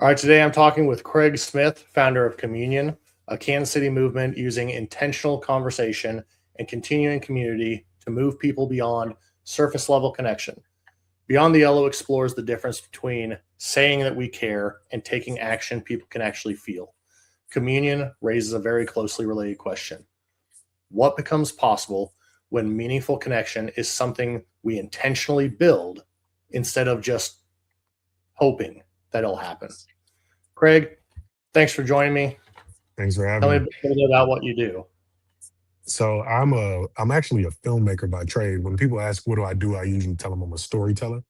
All right, today I'm talking with Craig Smith, founder of Communion, a Kansas City movement using intentional conversation and continuing community to move people beyond surface level connection. Beyond the Yellow explores the difference between saying that we care and taking action people can actually feel. Communion raises a very closely related question. What becomes possible when meaningful connection is something we intentionally build instead of just hoping that it'll happen? Craig, thanks for joining me. Thanks for Tell having me a me. little bit about what you do. So I'm actually a filmmaker by trade. When people ask what do, I usually tell them I'm a storyteller,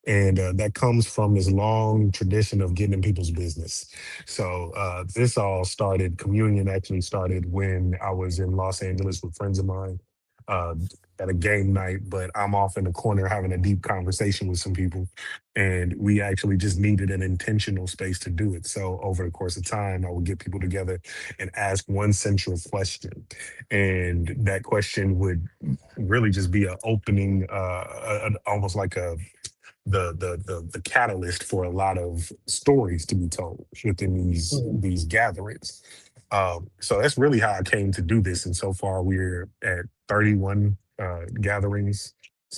and that comes from this long tradition of getting in people's business. So this all started. Communion actually started when I was in Los Angeles with friends of mine uh, at a game night, but I'm off in the corner having a deep conversation with some people, and we actually just needed an intentional space to do it. So over the course of time, I would get people together and ask one central question, and that question would really just be an opening, almost like a the catalyst for a lot of stories to be told within Mhm. these gatherings. So that's really how I came to do this. And so far, we're at 31 gatherings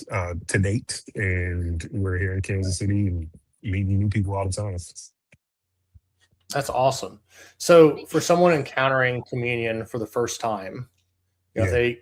to date, and we're here in Kansas City and meeting new people all the time. That's awesome. So, for someone encountering communion for the first time, if Yeah. they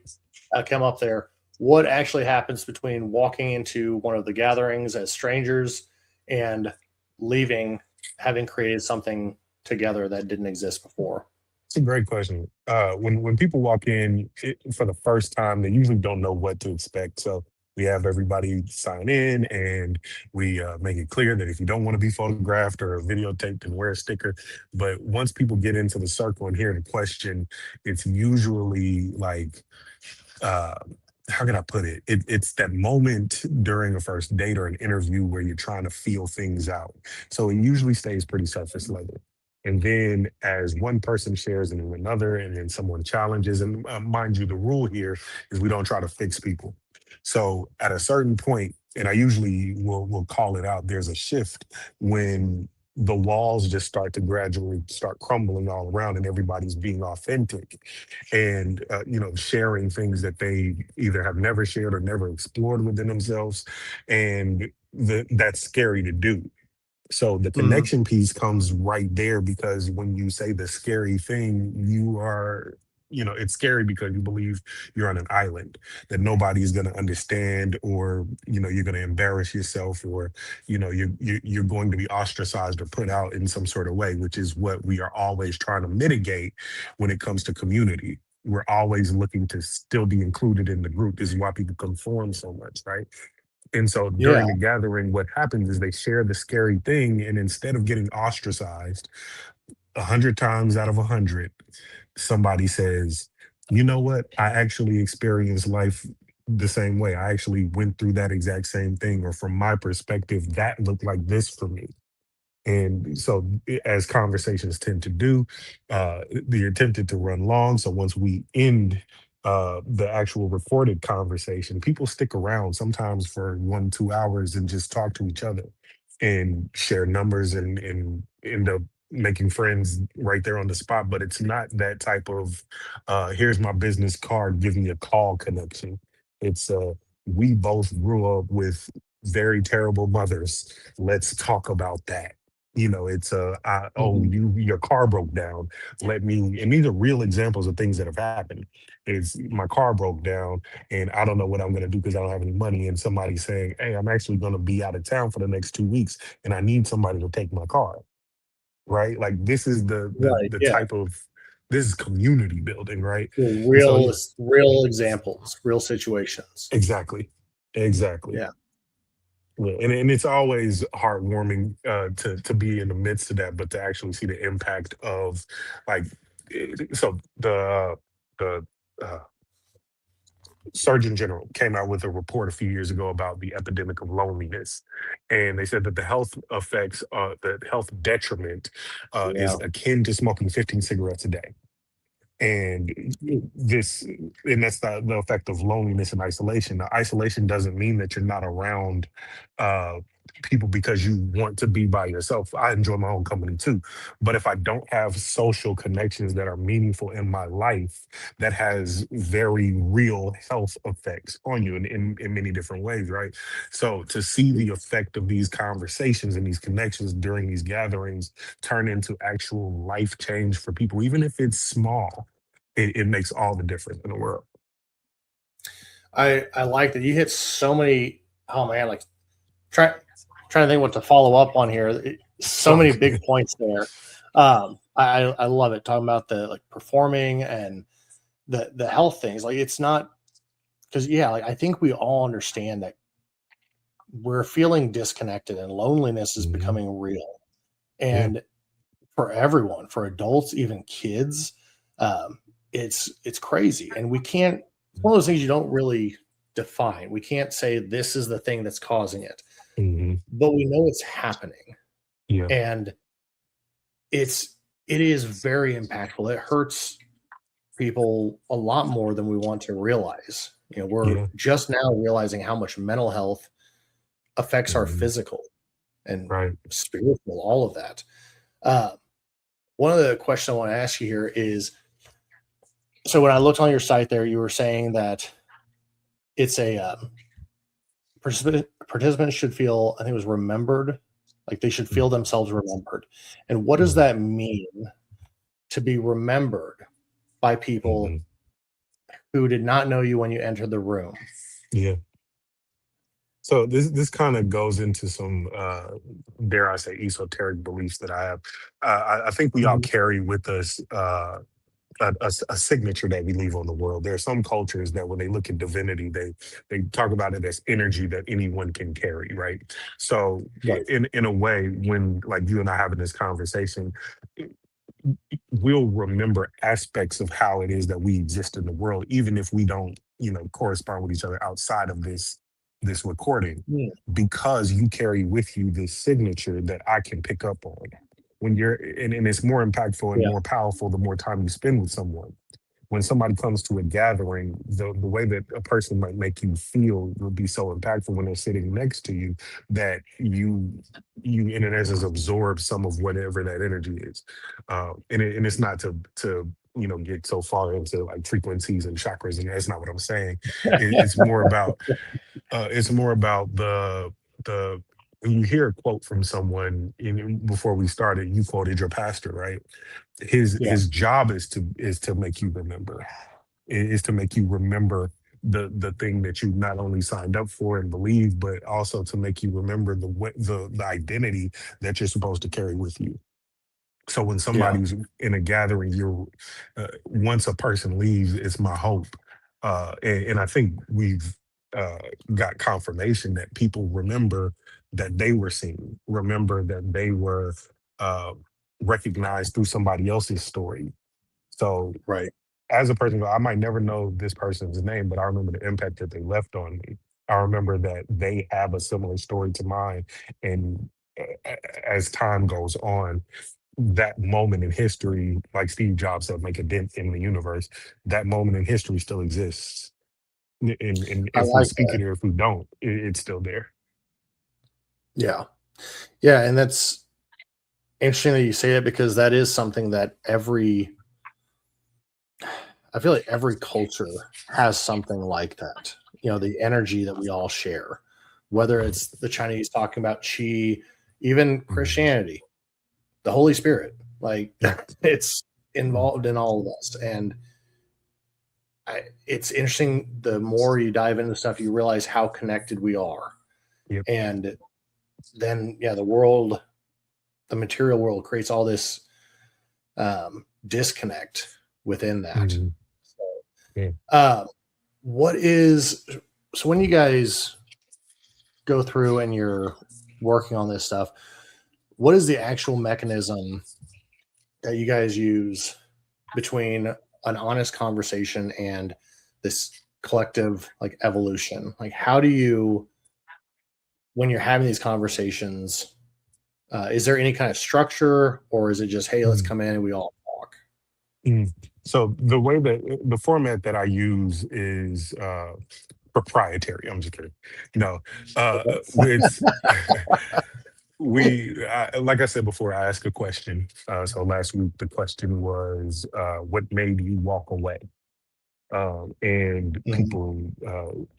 come up there, what actually happens between walking into one of the gatherings as strangers and leaving, having created something together that didn't exist before? It's a great question. When people walk in for the first time, they usually don't know what to expect. So we have everybody sign in, and we make it clear that if you don't want to be photographed or videotaped, then wear a sticker. But once people get into the circle and hear the question, it's usually like, uh, how can I put it? It's that moment during a first date or an interview where you're trying to feel things out. So it usually stays pretty surface level. And then as one person shares and then another, and then someone challenges, and mind you, the rule here is we don't try to fix people. So at a certain point, and I usually will call it out, there's a shift when the walls just start to gradually start crumbling all around and everybody's being authentic and sharing things that they either have never shared or never explored within themselves, and that's scary to do. So the Mm, connection piece comes right there, because when you say the scary thing, you are, it's scary because you believe you're on an island that nobody is going to understand, or you're going to embarrass yourself, or you're going to be ostracized or put out in some sort of way, which is what we are always trying to mitigate when it comes to community. We're always looking to still be included in the group. This is why people conform so much, right? And so yeah. during the gathering, what happens is they share the scary thing, and instead of getting ostracized 100 times out of 100, somebody says, "You know what? I actually experienced life the same way. I actually went through that exact same thing, or from my perspective, that looked like this for me." And so, as conversations tend to do, they're tempted to run long. So once we end the actual recorded conversation, people stick around sometimes for 1, 2 hours and just talk to each other and share numbers, and end up making friends right there on the spot. But it's not that type of here's my business card, give me a call connection. It's we both grew up with very terrible mothers. Let's talk about that. It's oh, Mhm. your car broke down. Let me, and these are real examples of things that have happened. Is my car broke down and I don't know what I'm going to do because I don't have any money, and somebody saying, "Hey, I'm actually going to be out of town for the next 2 weeks and I need somebody to take my car." Right? Like, this is Right. the Yeah. type of, this is community building, right? So And so real, real examples, real situations. exactly, exactly. Yeah. Yeah, and it's always heartwarming to be in the midst of that, but to actually see the impact of, like, so the uh, Surgeon General came out with a report a few years ago about the epidemic of loneliness, and they said that the health effects, the health detriment, is Yeah. akin to smoking 15 cigarettes a day. And this, and that's the effect of loneliness and isolation. Now, isolation doesn't mean that you're not around uh people because you want to be by yourself. I enjoy my own company too. But if I don't have social connections that are meaningful in my life, that has very real health effects on you in many different ways, right? So to see the effect of these conversations and these connections during these gatherings turn into actual life change for people, even if it's small, it makes all the difference in the world. I like that you hit so many. Oh man, like try trying to think what to follow up on here. So So many big points there. I love it talking about the like performing and the health things. Like it's not because yeah, like I think we all understand that we're feeling disconnected and loneliness is mhm, becoming real. yeah, And for everyone, for adults, even kids, um, it's crazy. And we can't. It's one of those things you don't really define. We can't say this is the thing that's causing it, mhm, but we know it's happening, yeah, and it is very impactful. It hurts people a lot more than we want to realize. You know, we're yeah, just now realizing how much mental health affects our mhm, physical and right. spiritual, all of that. Uh, One of the questions I want to ask you here is so when I looked on your site there, you were saying that it's a participants should feel, I think it was remembered, like they should feel themselves remembered. And what does Mhm, that mean to be remembered by people mhm, who did not know you when you entered the room? yeah. So this kind of goes into some dare I say esoteric beliefs that I have. I think we all Mhm. carry with us a signature that we leave on the world. There are some cultures that when they look at divinity, they talk about it as energy that anyone can carry, right? So Right. in a way, when like you and I having this conversation, we'll remember aspects of how it is that we exist in the world, even if we don't, correspond with each other outside of this recording, Mm. because you carry with you this signature that I can pick up on. When you're and it's more impactful and Yeah. more powerful the more time you spend with someone. When somebody comes to a gathering, the way that a person might make you feel will be so impactful when they're sitting next to you that you in essence absorb some of whatever that energy is. And it's not to get so far into like frequencies and chakras, and that's not what I'm saying. It's more about the when you hear a quote from someone, before we started, you quoted your pastor, right? Yeah. His job is to make you remember, is to make you remember the thing that you not only signed up for and believe, but also to make you remember the identity that you're supposed to carry with you. So when Yeah. somebody's in a gathering, you're once a person leaves, it's my hope, and I think we've uh, got confirmation that people remember that they were seen, remember that they were uh, recognized through somebody else's story. So Right. as a person, I might never know this person's name, but I remember the impact that they left on me. I remember that they have a similar story to mine, and as time goes on, that moment in history, like Steve Jobs said, make a dent in the universe. That moment in history still exists, and I if we like speak that. it or if we don't, it's still there. Yeah. Yeah. And that's interesting that you say it because that is something that I feel like every culture has something like that. You know, the energy that we all share, whether it's the Chinese talking about chi, even Mhm. Christianity, the Holy Spirit, like Yep. it's Mm. involved in all of this. And it's interesting. The more you dive into stuff, you realize how connected we are. Yep. And then, yeah, the material world creates all this disconnect within that. Mhm. So, Yeah. uh, what is so when you guys go through and you're working on this stuff, what is the actual mechanism that you guys use between an honest conversation and this collective like evolution? Like, how do you, when you're having these conversations, is there any kind of structure or is it just, hey, let's Mm. come in and we all talk? Mm. So the way that the format that I use is proprietary. I'm just kidding. No, with like I said before, I asked a question. So last week the question was, what made you walk away? And Mhm. people,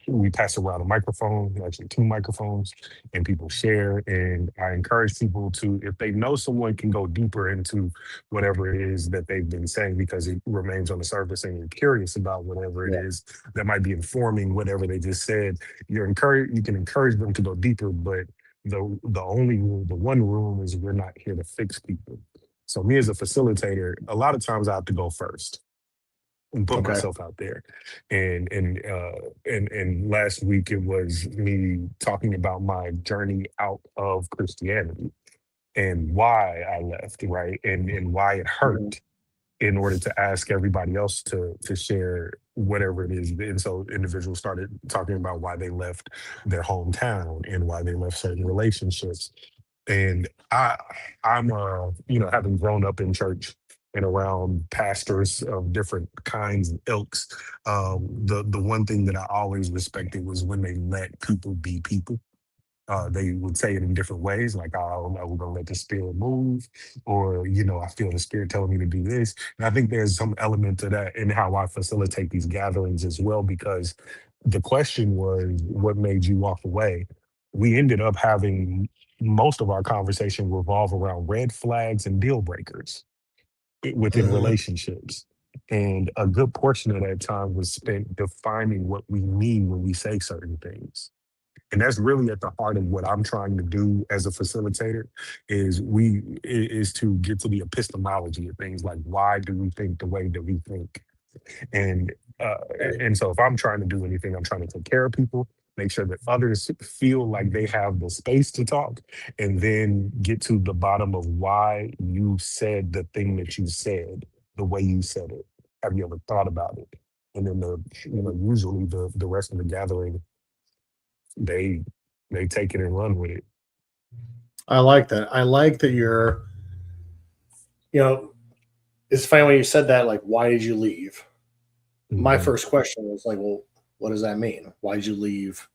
we pass around a microphone, actually two microphones, and people share. And I encourage people to, if they know someone can go deeper into whatever it is that they've been saying, because it remains on the surface, and you're curious about whatever it Yeah. is that might be informing whatever they just said, you can encourage them to go deeper. But the only rule, the one rule is we're not here to fix people. So me as a facilitator, a lot of times I have to go first and put Okay. myself out there. And last week it was me talking about my journey out of Christianity and why I left, right? And why it Mhm. hurt, in order to ask everybody else to share whatever it is. And so individuals started talking about why they left their hometown and why they left certain relationships. And I'm having grown up in church and around pastors of different kinds and ilks, the one thing that I always respected was when they let people be people. They would say it in different ways, like, "Oh, we're gonna let the spirit move," or, "I feel the spirit telling me to do this." And I think there's some element to that in how I facilitate these gatherings as well, because the question was, "What made you walk away?" We ended up having most of our conversation revolve around red flags and deal breakers within Mhm. relationships. And a good portion of that time was spent defining what we mean when we say certain things. And that's really at the heart of what I'm trying to do as a facilitator, is to get to the epistemology of things, like, why do we think the way that we think? And uh, Right. and so if I'm trying to do anything, I'm trying to take care of people, make sure that others feel like they have the space to talk, and then get to the bottom of why you said the thing that you said the way you said it. Have you ever thought about it? And then usually the rest of the gathering, they they take it and run with it. I like that. I like that you know, it's funny when you said that, like, why did you leave? My Mhm. first question was like, well, what does that mean? Why did you leave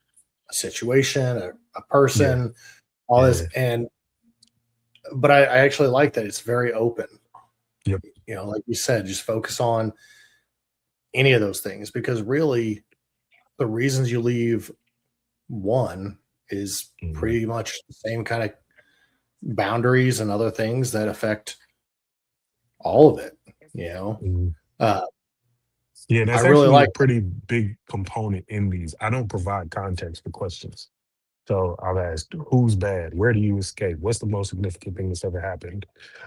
a situation, a Yeah, person, all this? yeah, But I actually like that it's very open. yep. Like you said, just focus on any of those things because really the reasons you leave one is Mhm, pretty much the same kind of boundaries and other things that affect all of it. You know, mhm. uh, Yeah, I that's really actually a like. pretty big component in these. I don't provide context for questions. So I've asked, who's bad? Where do you escape? What's the most significant thing that's ever happened?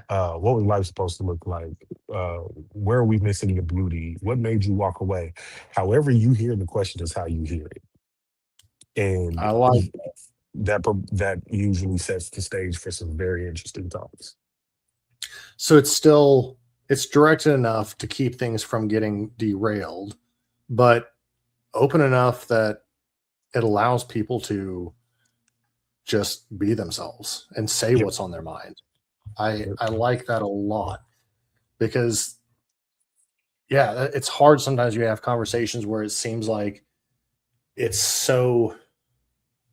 What was life supposed to look like? Uh, where are we missing the beauty? What made you walk away? However you hear the question is how you hear it. And I like. that usually sets the stage for some very interesting talks. So it's directed enough to keep things from getting derailed, but open enough that it allows people to just be themselves and say Yep. what's on their mind. I Yep. I like that a lot because yeah, it's hard sometimes you have conversations where it seems like it's so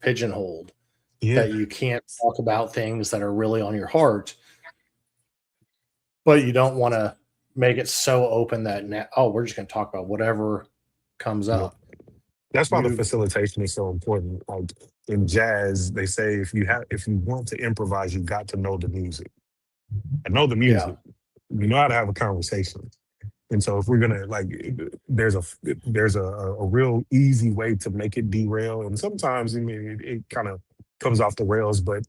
pigeonholed Yeah. that you can't talk about things that are really on your heart, but you don't want to make it so open that oh, we're just going to talk about whatever comes Yep. up. That's why the You facilitation is so important. Like in jazz, they say if you want to improvise, you got to know the music. I know the Yeah, music. We know how to have a conversation. And so if we're gonna like, there's a there's a real easy way to make it derail, and sometimes I mean it kind of comes off the rails, but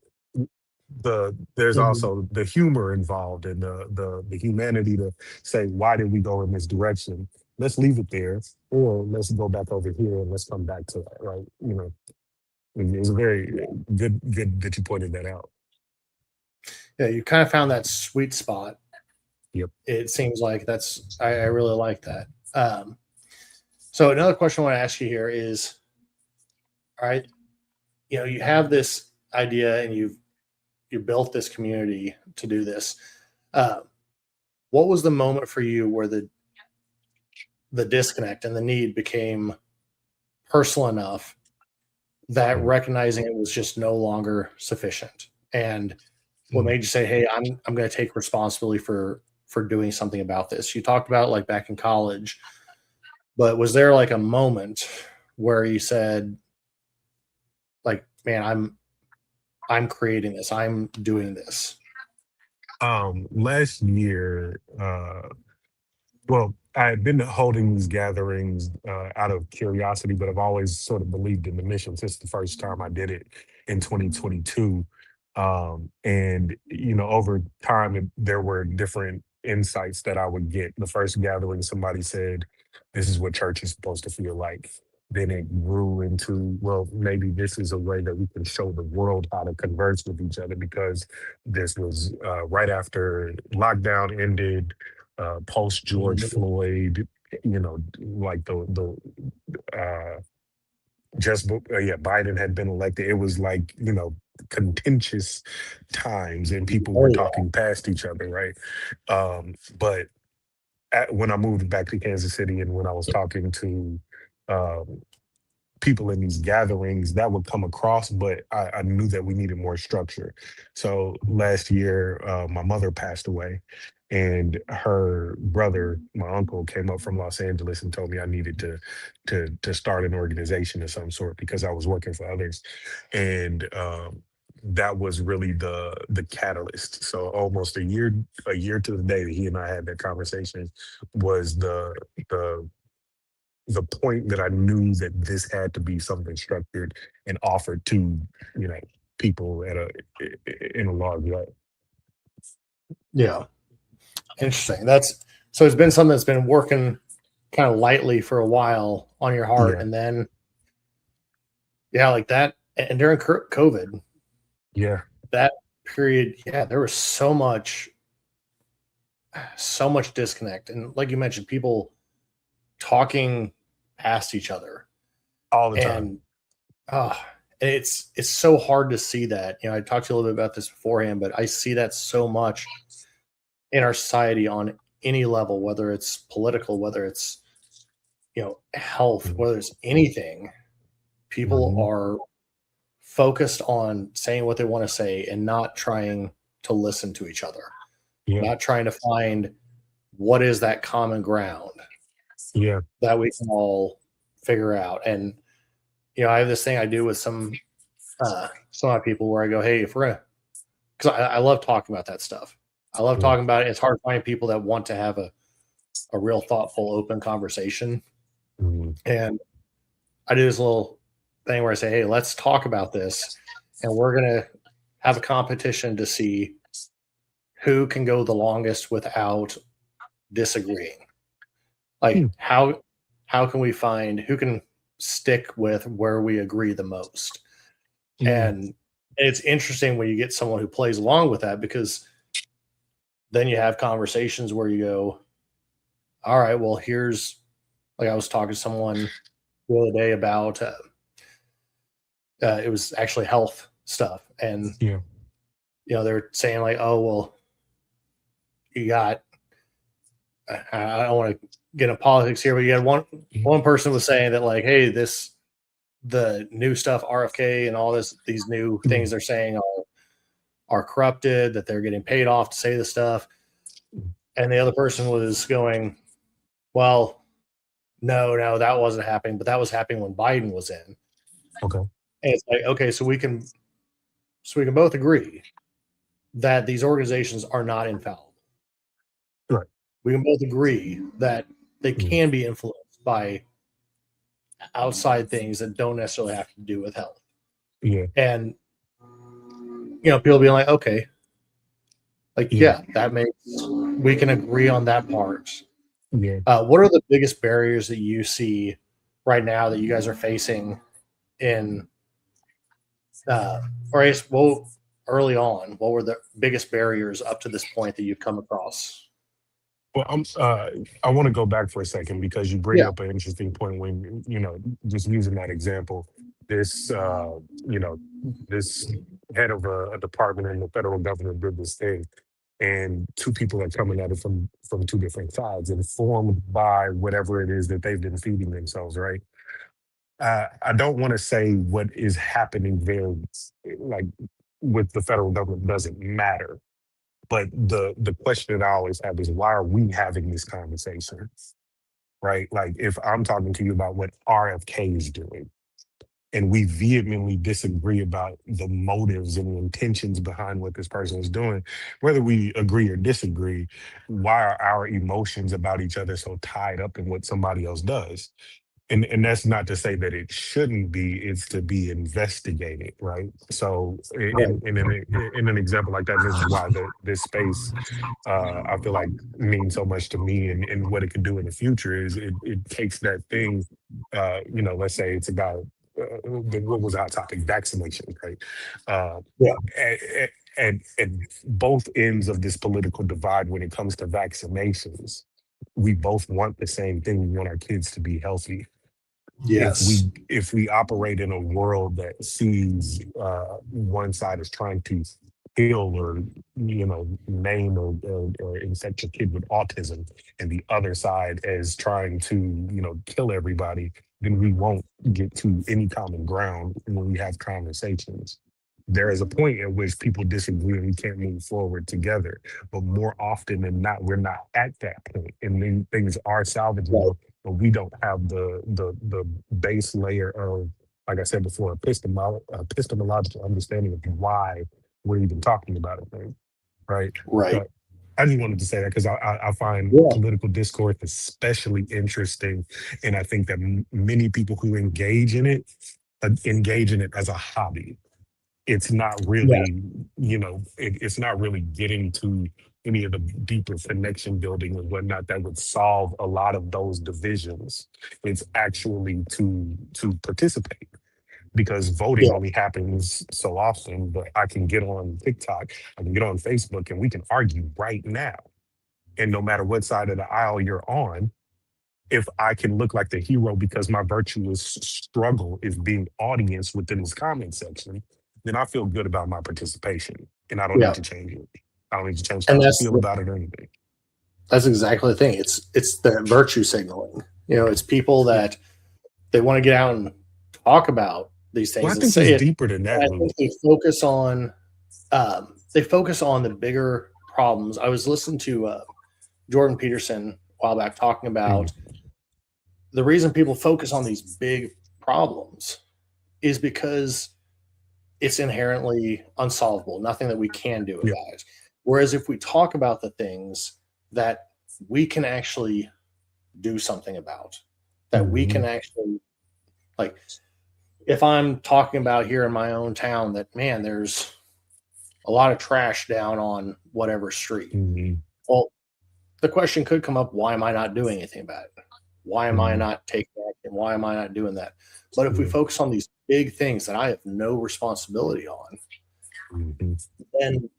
there's mhm. also the humor involved and the humanity to say, why did we go in this direction? Let's leave it there, or let's go back over here and let's come back to that, right? It's very good that you pointed that out. Yeah, you kind of found that sweet spot. Yep. It seems like I really like that. Um, so another question I want to ask you here is, all right, you have this idea and you built this community to do this. Uh, what was the moment for you where the disconnect and the need became personal enough that Mm, recognizing it was just no longer sufficient. And what mm. made you say, "Hey, I'm going to take responsibility for doing something about this"? You talked about it, like back in college, but was there like a moment where you said, like, "Man, I'm creating this. I'm doing this." Last year, well, I had been holding these gatherings out of curiosity, but I've always sort of believed in the mission since the first time I did it in 2022. And, over time, there were different insights that I would get. The first gathering, somebody said, "This is what church is supposed to feel like." Then it grew into, well, maybe this is a way that we can show the world how to converse with each other, because this was right after lockdown ended, post George Mhm. Floyd, like uh, yeah, Biden had been elected. It was like, contentious times, and people were Oh yeah. talking past each other, right? But when I moved back to Kansas City, and when I was talking to um, people in these gatherings, that would come across, but I knew that we needed more structure. So last year, my mother passed away, and her brother, my uncle, came up from Los Angeles and told me I needed to start an organization of some sort because I was working for others, and that was really the catalyst. So almost a year to the day that he and I had that conversation was the the point that I knew that this had to be something structured and offered to, you know, people in a large way. Yeah. Interesting. That's so it's been something that's been working kind of lightly for a while on your heart, Yeah, and then yeah, like that. And during COVID, yeah, that period, yeah, there was so much disconnect, and like you mentioned, people talking past each other, all the time. and uh, it's so hard to see that. I talked to you a little bit about this beforehand, but I see that so much in our society on any level, whether it's political, whether it's health, whether it's anything. People Mm-hmm. are focused on saying what they want to say and not trying to listen to each other, Yeah, not trying to find what is that common ground yeah, that we can all figure out. And I have this thing I do with some of my people where I go, "Hey, if we're gonna," because I love talking about that stuff. I love yeah, talking about it. It's hard to find people that want to have a real thoughtful, open conversation. mm-hmm. And I do this little thing where I say, "Hey, let's talk about this, and we're gonna have a competition to see who can go the longest without disagreeing. Like how can we find who can stick with where we agree the most?" Mm-hmm. And it's interesting when you get someone who plays along with that, because then you have conversations where you go, "All right, well, here's," like I was talking to someone the other day about it was actually health stuff, and Yeah, they're saying like, "Oh, well, you got," I don't want to get into politics here, but you had one person was saying that, like, "Hey, this the new stuff, RFK and all these new mm-hmm. things they're saying are corrupted, that they're getting paid off to say this stuff." And the other person was going, "Well, no, no, that wasn't happening, but that was happening when Biden was in." Okay, And it's like, okay, so we can both agree that these organizations are not infallible. right. We can both agree that they Mm-hmm. can be influenced by outside things that don't necessarily have to do with health. Yeah, And people being like, "Okay, like, yeah, yeah, that makes we can agree on that part." yeah. What are the biggest barriers that you see right now that you guys are facing in, or I guess, well, early on? What were the biggest barriers up to this point that you've come across? Well, I want to go back for a second because you bring Yeah. up an interesting point when, just using that example, this, you know, this head of a department in the federal government did this thing, and two people are coming at it from two different sides, informed by whatever it is that they've been feeding themselves, right? I don't want to say what is happening there, like with the federal government, doesn't matter. But the question that I always have is, why are we having this conversation, right? Like, if I'm talking to you about what RFK is doing, and we vehemently disagree about the motives and the intentions behind what this person is doing, whether we agree or disagree, why are our emotions about each other so tied up in what somebody else does? And that's not to say that it shouldn't be, it's to be investigated, right? So Right. in an example like that, this is why this space, I feel like, means so much to me, and what it could do in the future is it takes that thing, let's say it's about, what was our topic, vaccination, right? uh, Yeah. at both ends of this political divide, when it comes to vaccinations, we both want the same thing. We want our kids to be healthy. Yes. If we operate in a world that sees, one side is trying to kill, or maim, or infect your kid with autism, and the other side is trying to kill everybody, then we won't get to any common ground when we have conversations. There is a point at which people disagree and we can't move forward together, but more often than not, we're not at that point, and then things are Right. salvageable, but we don't have the base layer of, like I said before, epistemological understanding of why we're even talking about a thing, right? Right. So I just wanted to say that because I find Yeah. political discourse especially interesting, and I think that many people who engage in it as a hobby. It's not Yeah. really, it's not really getting to any of the deeper connection building and whatnot that would solve a lot of those divisions. It's actually to participate, because voting Yeah. only happens so often. But I can get on TikTok, I can get on Facebook, and we can argue right now. And no matter what side of the aisle you're on, if I can look like the hero because my virtuous struggle is being audience within this comment section, then I feel good about my participation, and I don't need Yeah. to change it. I don't need to change how And I feel that's about it or anything. exactly the thing. It's the virtue signaling. It's people Yeah. that they want to get out and talk about these Well, I things and think say it's it. deeper than And that, I Lou. think they focus on the bigger problems. I was listening to Jordan Peterson a while back talking Mm, about the reason people focus on these big problems is because it's inherently unsolvable, nothing that we can do yeah. about it. Whereas if we talk about the things that we can actually do something about, that we can Mhm, actually, like, if I'm talking about here in my own town that, man, there's a lot of trash down on whatever street. mhm, Well, the question could come up, why am I not doing anything about it? Why am I mhm, not taking action? Why am I not doing that? But if we yeah, focus on these big things that I have no responsibility on, mhm, then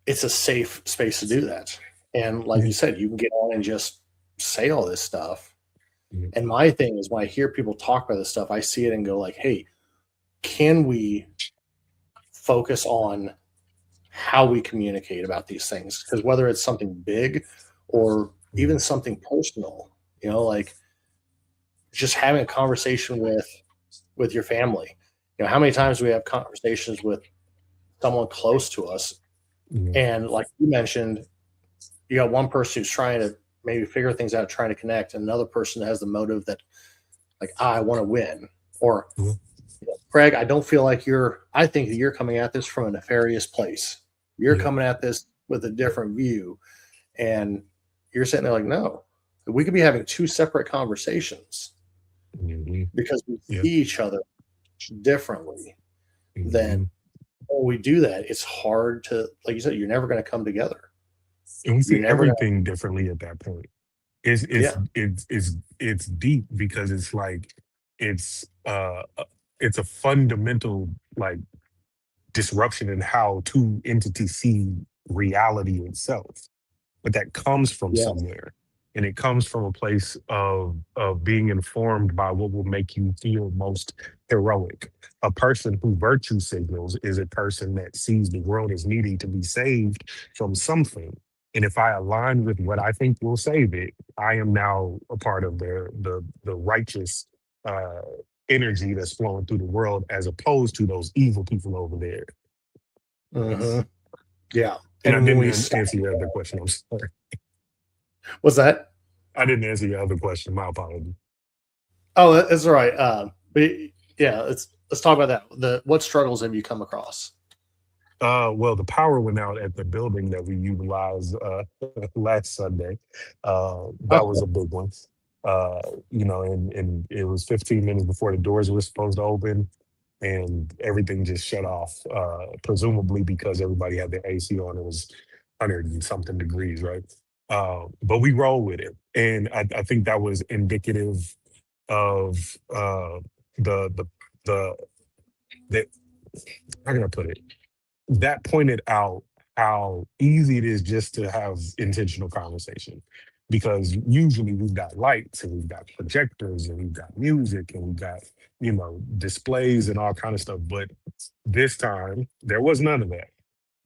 it's a safe space to do that. And like yeah, you said, you can get on and just say all this stuff. yeah, And my thing is when I hear people talk about this stuff, I see it and go like, hey, can we focus on how we communicate about these things? Because whether it's something big or even mhm, something personal, like just having a conversation with your family. How many times do we have conversations with someone close to us? yeah, And like you mentioned, you got one person who's trying to maybe figure things out, trying to connect, and another person has the motive that, like, I want to win. Or, yeah, Craig, I don't feel like I think that you're coming at this from a nefarious place. You're yeah, coming at this with a different view. And you're sitting there like, no, we could be having two separate conversations mhm, because we yeah, see each other differently. Then mhm. when we do that, it's hard to, like you said, you're never going to come together. And we You're see never going everything differently at that point. It's to, it's yeah, it's it's it's deep, because it's like, it's it's a fundamental, like, disruption in how two entities see reality itself. But that comes from yeah, somewhere, and it comes from a place of being informed by what will make you feel most heroic. A person who virtue signals is a person that sees the world as needing to be saved from something. And if I align with what I think will save it, I am now a part of the righteous, uh energy that's flowing through the world as opposed to those evil people over there. Hmm. Yeah. And I And when didn't we stop, answer your other question. I'm sorry. was that? I didn't answer your other question. My apologies. Oh, that's all right. But yeah, let's talk about that. What struggles have you come across? Well, the power went out at the building that we utilized last Sunday. That was Okay. a big one. Uh, and it was 15 minutes before the doors were supposed to open, and everything just shut off. Presumably because everybody had their AC on. It was 100 and something degrees, right? But we roll with it, and I think that was indicative of the the the the how can I put it? That pointed out how easy it is just to have intentional conversation, because usually we've got lights and we've got projectors and we've got music and we've got displays and all kind of stuff, but this time there was none of that.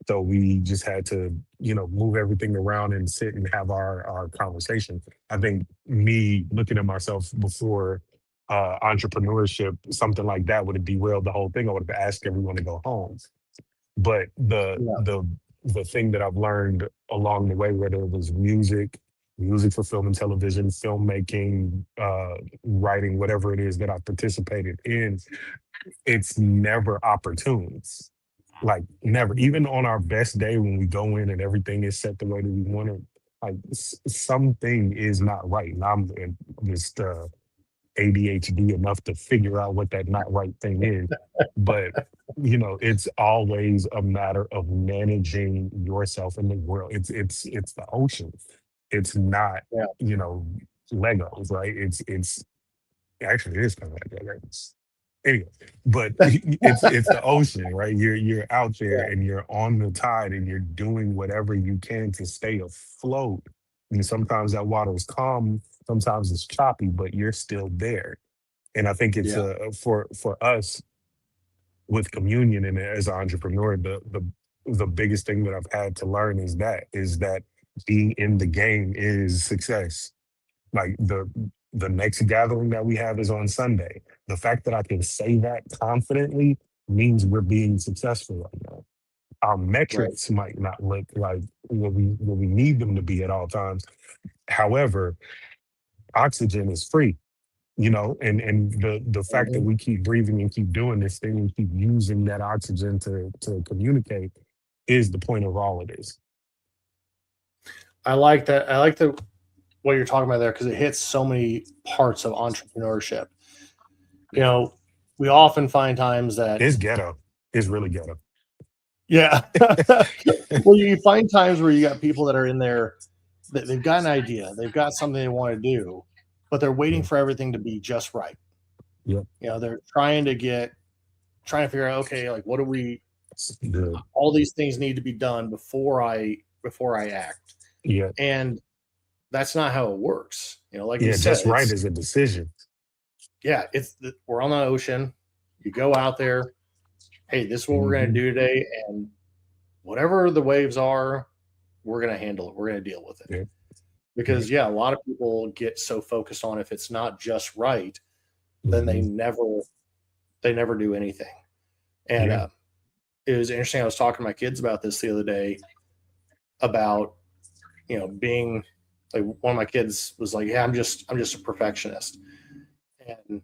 So we just had to move everything around and sit and have our conversation. I think me looking at myself before entrepreneurship, something like that would have derailed the whole thing. I would have asked everyone to go home. But Yeah. the thing that I've learned along the way, whether it was music for film and television, filmmaking, writing, whatever it is that I participated in, it's never opportune. Like never, even on our best day when we go in and everything is set the way that we want it, like something is not right. And I'm just ADHD enough to figure out what that not right thing is. But it's always a matter of managing yourself in the world. It's the ocean. It's not, Yeah. you know, Legos, right? It's actually it is kind of like Legos. Anyway, but it's the ocean, right? You're out there Yeah. and you're on the tide and you're doing whatever you can to stay afloat. And sometimes that water is calm, sometimes it's choppy, but you're still there. And I think it's Yeah. for us with communion and as an entrepreneur, the biggest thing that I've had to learn is that being in the game is success. Like the next gathering that we have is on Sunday. The fact that I can say that confidently means we're being successful right now. Our Right. metrics might not look like what we need them to be at all times. However, oxygen is free, and the fact that Mhm. we keep breathing and keep doing this thing and keep using that oxygen to communicate is the point of all of this. I like that. I like the what you're talking about there because it hits so many parts of entrepreneurship. You know, we often find times that, It's ghetto. It's really ghetto. yeah. Well, you find times where you got people that are in there that they've got an idea, they've got something they want to do, but they're waiting Yeah. for everything to be just right. Yep. They're trying to figure out, okay, like what do we Good. all these things need to be done before I act. Yeah. And that's not how it works. Like you Yeah. said, Just right is a decision. we're on the ocean. You go out there, hey, this is what we're going to Hmm. do today, and whatever the waves are, we're going to handle it. We're going to deal with it. Yeah. Yeah. Because a lot of people get so focused on if it's not just right, then they Hmm. never do anything. And Yeah. it was interesting. I was talking to my kids about this the other day about being like one of my kids was like, yeah, I'm just a perfectionist, and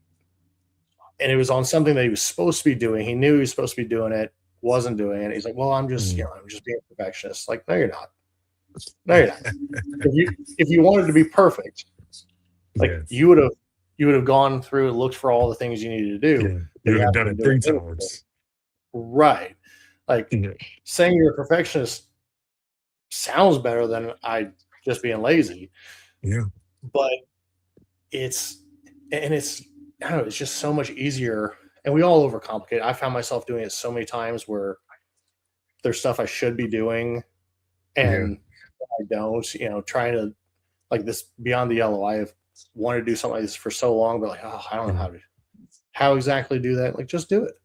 it was on something that he was supposed to be doing. He knew he was supposed to be doing it, wasn't doing it. He's like, well, Mm. I'm just being a perfectionist. Like, no, you're not. No, you're not. If you wanted to be perfect, like Yeah. you would have gone through and looked for all the things you needed to do, Yeah. but You you would have haven't done been it doing three any of it. times. Right. Like Yeah. saying you're a perfectionist sounds better than I just being lazy, Yeah. but it's it's I don't know, it's just so much easier. And we all overcomplicate. I found myself doing it so many times where there's stuff I should be doing Yeah. and I don't, trying to like this beyond the yellow. I have wanted to do something like this for so long, but like, oh, I don't know Yeah. how exactly do that. Like, just do it.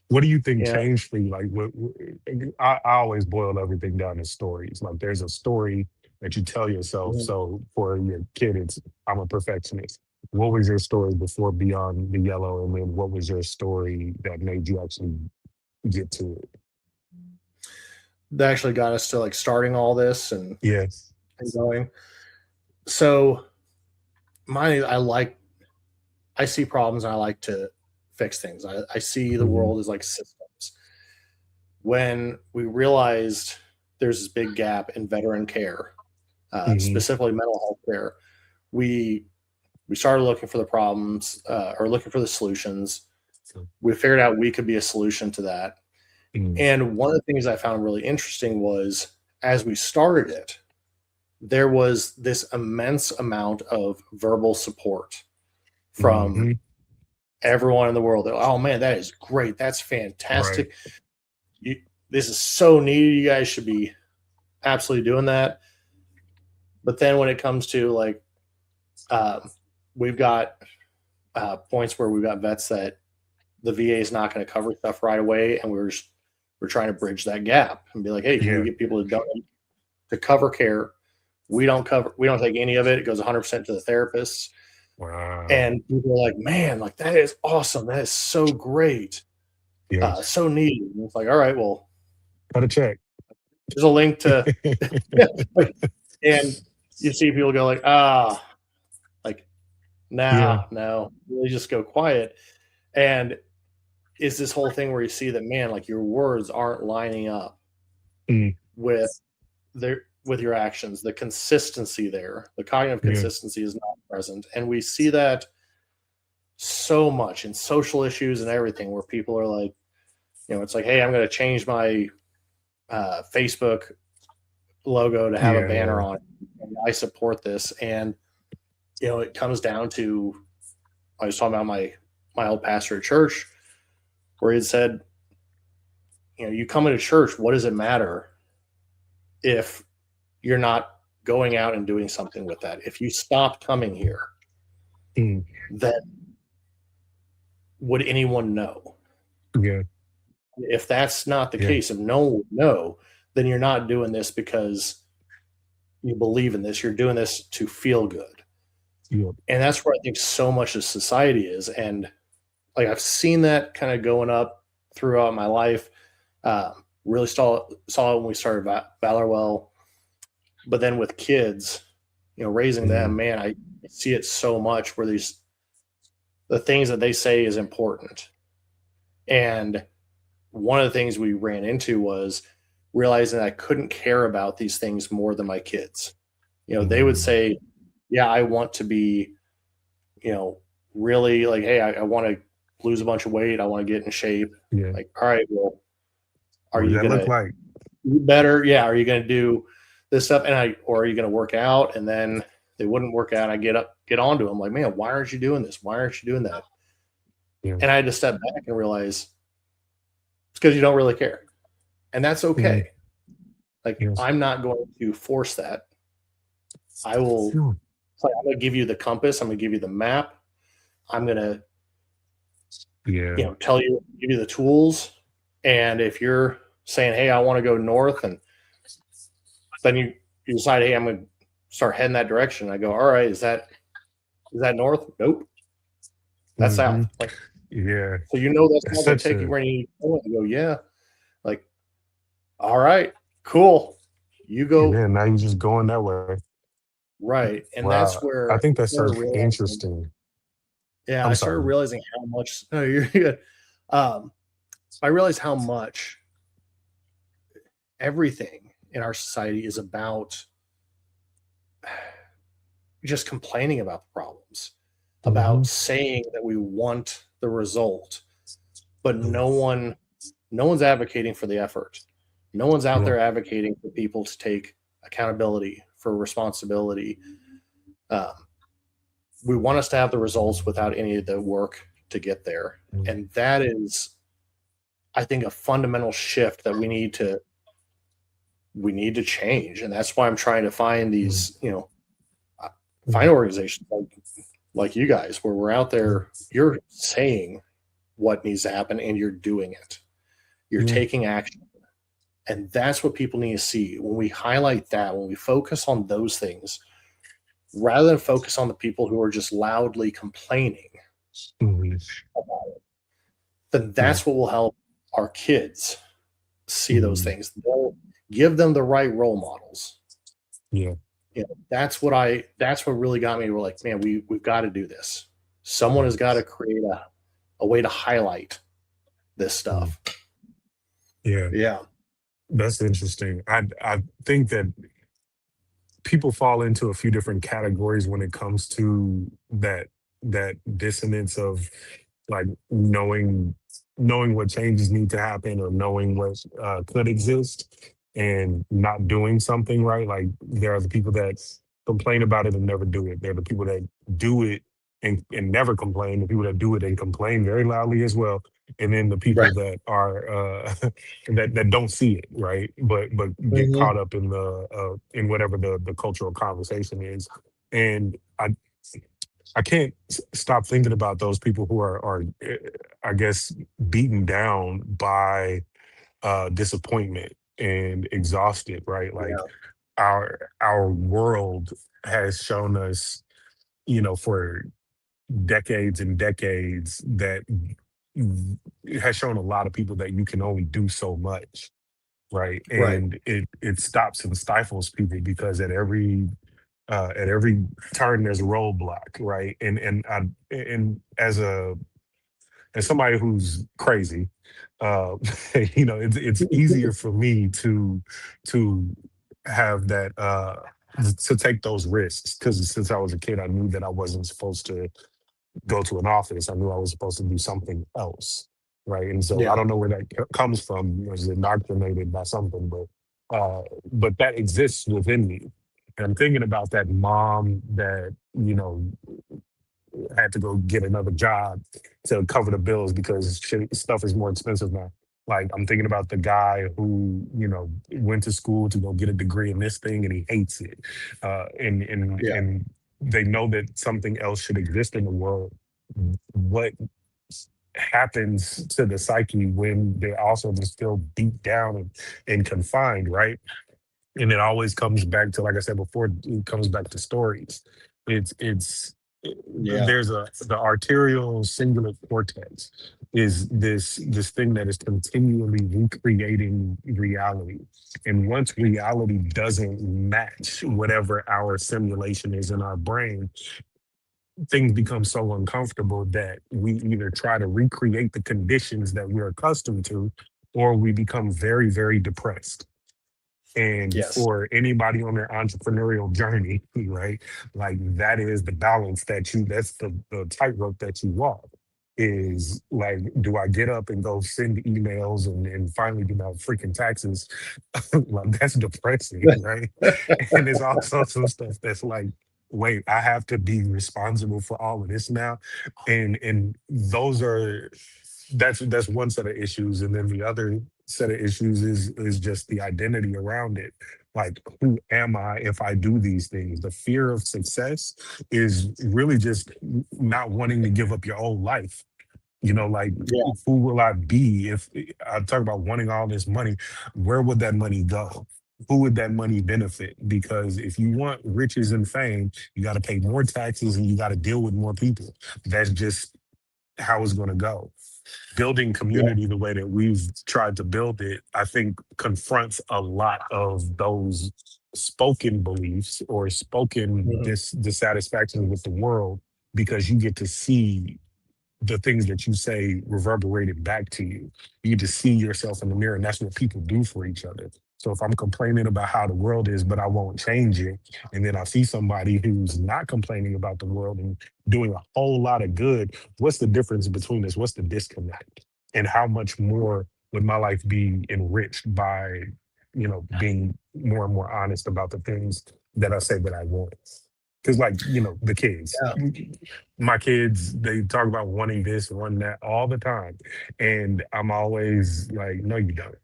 What do you think You know? changed for you? Like, I always boil everything down to stories. Like, there's a story that you tell yourself. Mhm. So for your kid, it's I'm a perfectionist. what was your story before Beyond the Yellow, and then what was your story that made you actually get to it? That actually got us to like starting all this Yes. and going. So I see problems and I like to fix things. I see the Hmm. world as like systems. When we realized there's this big gap in veteran care, Hmm. specifically mental health care, we we started looking for the problems or looking for the solutions. We figured out we could be a solution to that. Mm. And one of the things I found really interesting was as we started it, there was this immense amount of verbal support from Hmm. everyone in the world. Oh man, that is great. That's Right. fantastic. You, this is so needed. You guys should be absolutely doing that. But then when it comes to like, um, we've got points where we've got vets that the VA is not going to cover stuff right away, and we're trying to bridge that gap and be like, hey, can we Yeah. get people to donate to cover care? We don't take any of it. It goes 100% to the therapists. Wow. And people are like, man, like that is awesome. That is so great. Yes. So neat. And it's like, all right, well, Got a check. there's a link to, and you see people go like, like, Yeah. nah, no, they just go quiet. And it's this whole thing where you see that, man, like your words aren't lining up Mm. with with your actions. The consistency there, the cognitive Yeah. consistency is not present. And we see that so much in social issues and everything where people are like, it's like, hey, I'm going to change my Facebook logo to have a Yeah. banner Yeah. on it. And I support this. And, it comes down to, I was talking about my old pastor at church where he had said, you come into church, what does it matter if you're not going out and doing something with that? If you stopped coming here, Mm. then would anyone know? Yeah. If that's not the Yeah. case, if no one would know, then you're not doing this because you believe in this. You're doing this to feel good. Yeah. And that's where I think so much of society is. And like I've seen that kind of going up throughout my life. Really saw it when we started ValorWell, but then with kids, raising them, Mm. man, I see it so much where the things that they say is important. And one of the things we ran into was realizing I couldn't care about these things more than my kids. They would Mm. say, yeah, I want to be, you know, really like, hey, I want to lose a bunch of weight. I want to get in shape. Yeah. Like, all right, well, are What does you that going look to like? eat better? Yeah. Are you going to do this stuff? Or are you going to work out? And then they wouldn't work out. I get onto them like, man, why aren't you doing this? Why aren't you doing that? Yeah. And I had to step back and realize it's because you don't really care. And that's Mm. okay. Like, Yes. I'm not going to force that. I will, Yeah. it's like, I'm going to give you the compass. I'm going to give you the map. I'm going to, Yeah. give you the tools. And if you're saying, hey, I want to go north, and then you decide, hey, I'm going to start heading that direction. I go, all right, is that north? Nope. That's Hmm. south. Like, Yeah. so that's That's not going to such take you a where you need to go. I go, yeah. Like, all right, cool. You go yeah. Now you're just going that way. right. And that's Wow. I where think I that's so started realizing, interesting. yeah, I'm I started sorry. realizing how much, no, you're good. Um, I realized how much everything in our society is about just complaining about the problems, Hmm. about saying that we want the result, but Yeah. no one's advocating for the effort. No one's out Yeah. there advocating for people to take accountability for responsibility. Um, we want us to have the results without any of the work to get there, Mm. and that is, I think, a fundamental shift that we need to change. And that's why I'm trying to find Mm. these, Mm. find organizations like you guys where we're out Mm. there, you're saying what needs to happen and you're doing it. You're Yeah. taking action. And that's what people need to see. When we highlight that, when we focus on those things, rather than focus on the people who are just loudly complaining Mhm. about it, then Yeah. that's what will help our kids see those Mhm. things. They'll give them the right role models. Yeah. That's what really got me. We're like, man, we've got to do this. Someone has Right. got to create a way to highlight this Mhm. stuff. Yeah. Yeah. That's interesting. I think that people fall into a few different categories when it comes to that dissonance of like knowing what changes need to happen or knowing what could exist and not doing something, right. Like there are the people that complain about it and never do it. There are the people that do it and never complain, the people that do it and complain very loudly as well, and then the Right. people that are that don't see it, right, but get Mhm. caught up in whatever the cultural conversation is. And I can't stop thinking about those people who are I guess beaten down by disappointment and exhausted, right. Like Yeah. our world has shown us, for decades and decades, that it has shown a lot of people that you can only do so much, right. Right. And it stops and stifles people because at every turn there's a roadblock, right. And as somebody who's crazy, uh, it's easier for me to have that to take those risks because since I was a kid, I knew that I wasn't supposed to go to an office. I knew I was supposed to do something else, right? And so I Yeah. don't know where that comes from. I was indoctrinated by something, but that exists within me. And I'm thinking about that mom that had to go get another job to cover the bills because stuff is more expensive now. Like I'm thinking about the guy who went to school to go get a degree in this thing and he hates it, Yeah. and they know that something else should exist in the world. What happens to the psyche when they're also just still beat down and confined, right? And it always comes back to, like I said before, it comes back to stories. Yeah. There's the arterial cingulate cortex is this thing that is continually recreating reality, and once reality doesn't match whatever our simulation is in our brain, things become so uncomfortable that we either try to recreate the conditions that we're accustomed to, or we become very, very depressed. And Yes. for anybody on their entrepreneurial journey, right, like that is the balance that's the tightrope that you walk. Is like, do I get up and go send emails and finally do my freaking taxes? Like that's depressing, right? And there's also some stuff that's like, wait, I have to be responsible for all of this now. And those are that's one set of issues. And then the other set of issues is just the identity around it. Like, who am I if I do these things? The fear of success is really just not wanting to give up your old life. Like, Yeah. who will I be if I talk about wanting all this money? Where would that money go? Who would that money benefit? Because if you want riches and fame, you got to pay more taxes and you got to deal with more people. That's just how it's going to go. Building Yeah. community the way that we've tried to build it, I think confronts a lot of those spoken beliefs or spoken Mhm. dissatisfaction with the world because you get to see the things that you say reverberated back to you. You get to see yourself in the mirror, and that's what people do for each other. So if I'm complaining about how the world is, but I won't change it, and then I see somebody who's not complaining about the world and doing a whole lot of good, what's the difference between us? What's the disconnect? And how much more would my life be enriched by, being more and more honest about the things that I say that I want? Because, like, the kids, Yeah. my kids, they talk about wanting this, wanting that all the time. And I'm always like, no, you don't.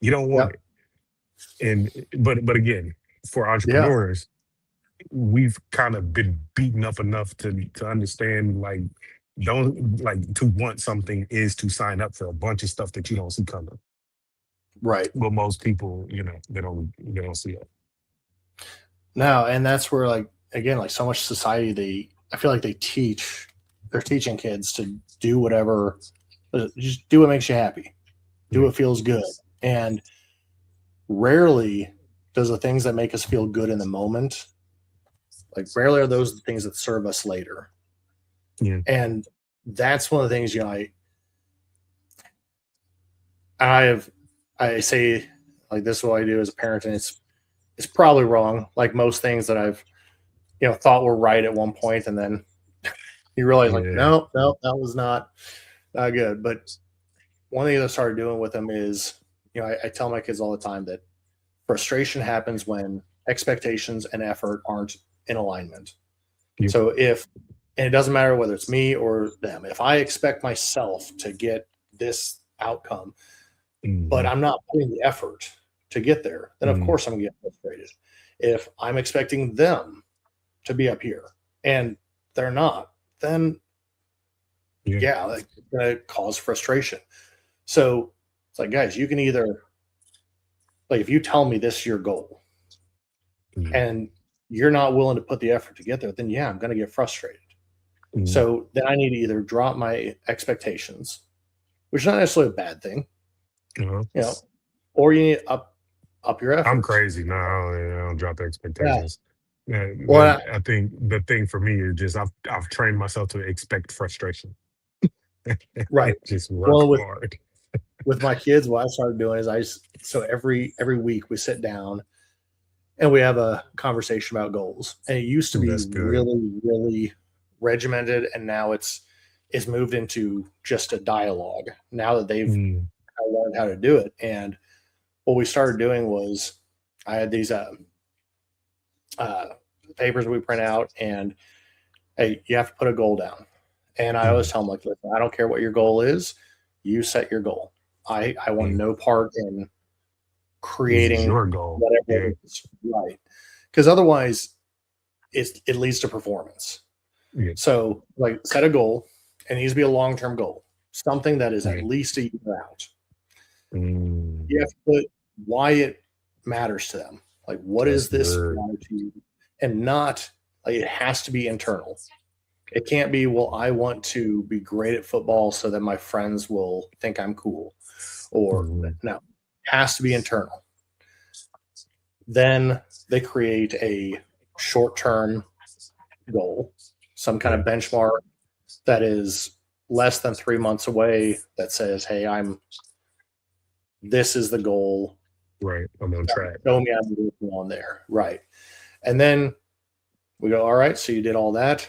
You don't want Yep. it. And but again, for Yeah. entrepreneurs, we've kind of been beaten up enough to understand, like, don't, like, to want something is to sign up for a bunch of stuff that you don't see coming. Right. But most people, they don't see it. No, and that's where like again, like so much society, I feel like they're teaching kids to do whatever, just do what makes you happy, do Yeah. what feels good, and rarely does the things that make us feel good in the moment, like rarely are those the things that serve us later. Yeah. And that's one of the things, I've I say like this is what I do as a parent, and it's probably wrong, like most things that I've thought were right at one point, and then you realize like Yeah. no, no, that was not good. But one thing that I started doing with them is, I tell my kids all the time that frustration happens when expectations and effort aren't in alignment. Yep. So and it doesn't matter whether it's me or them, if I expect myself to get this outcome, but Hmm. I'm not putting the effort to get there, then of Hmm. course I'm going to get frustrated. If I'm expecting them to be up here and they're not, then Yeah. yeah, like, it's going to cause frustration. So it's like, guys, you can either, like, if you tell me this is your goal Hmm. and you're not willing to put the effort to get there, then yeah, I'm going to get frustrated. Hmm. So then I need to either drop my expectations, which is not necessarily a bad thing, Uh-huh. you know, or you need to up your I'm efforts. crazy. No, I don't drop Yeah. expectations. Yeah, Well, I think the thing for me is just I've trained myself to expect frustration. right. Just work Well, hard. with my kids, what I started doing is so every week we sit down and we have a conversation about goals. And it used to Ooh, be that's good. really, really regimented, and now it's moved into just a dialogue. Now that they've Mm, learned how to do it, and what we started doing was I had these uh, papers we print out, and hey, you have to put a goal down. And I always mm, tell them like, listen, I don't care what your goal is, you set your goal. I want mm. no part in This is creating your goal. whatever Yeah, it is, right? Because otherwise, it leads to performance. yeah, So, like, set a goal. It needs to be a long term goal, something that is yeah. at least a year out. You Mm, have to put why it matters to them. Like, what that's is this good. matter to you? And not like it has to be internal. It can't be, well, I want to be great at football so that my friends will think I'm cool. Or Mm, no, it has to be internal. Then they create a short term goal, some kind yeah, of benchmark that is less than 3 months away that says, hey, this is the goal. right. I'm on track. Show me I'm working on there. Right. And then we go, all right, so you did all that.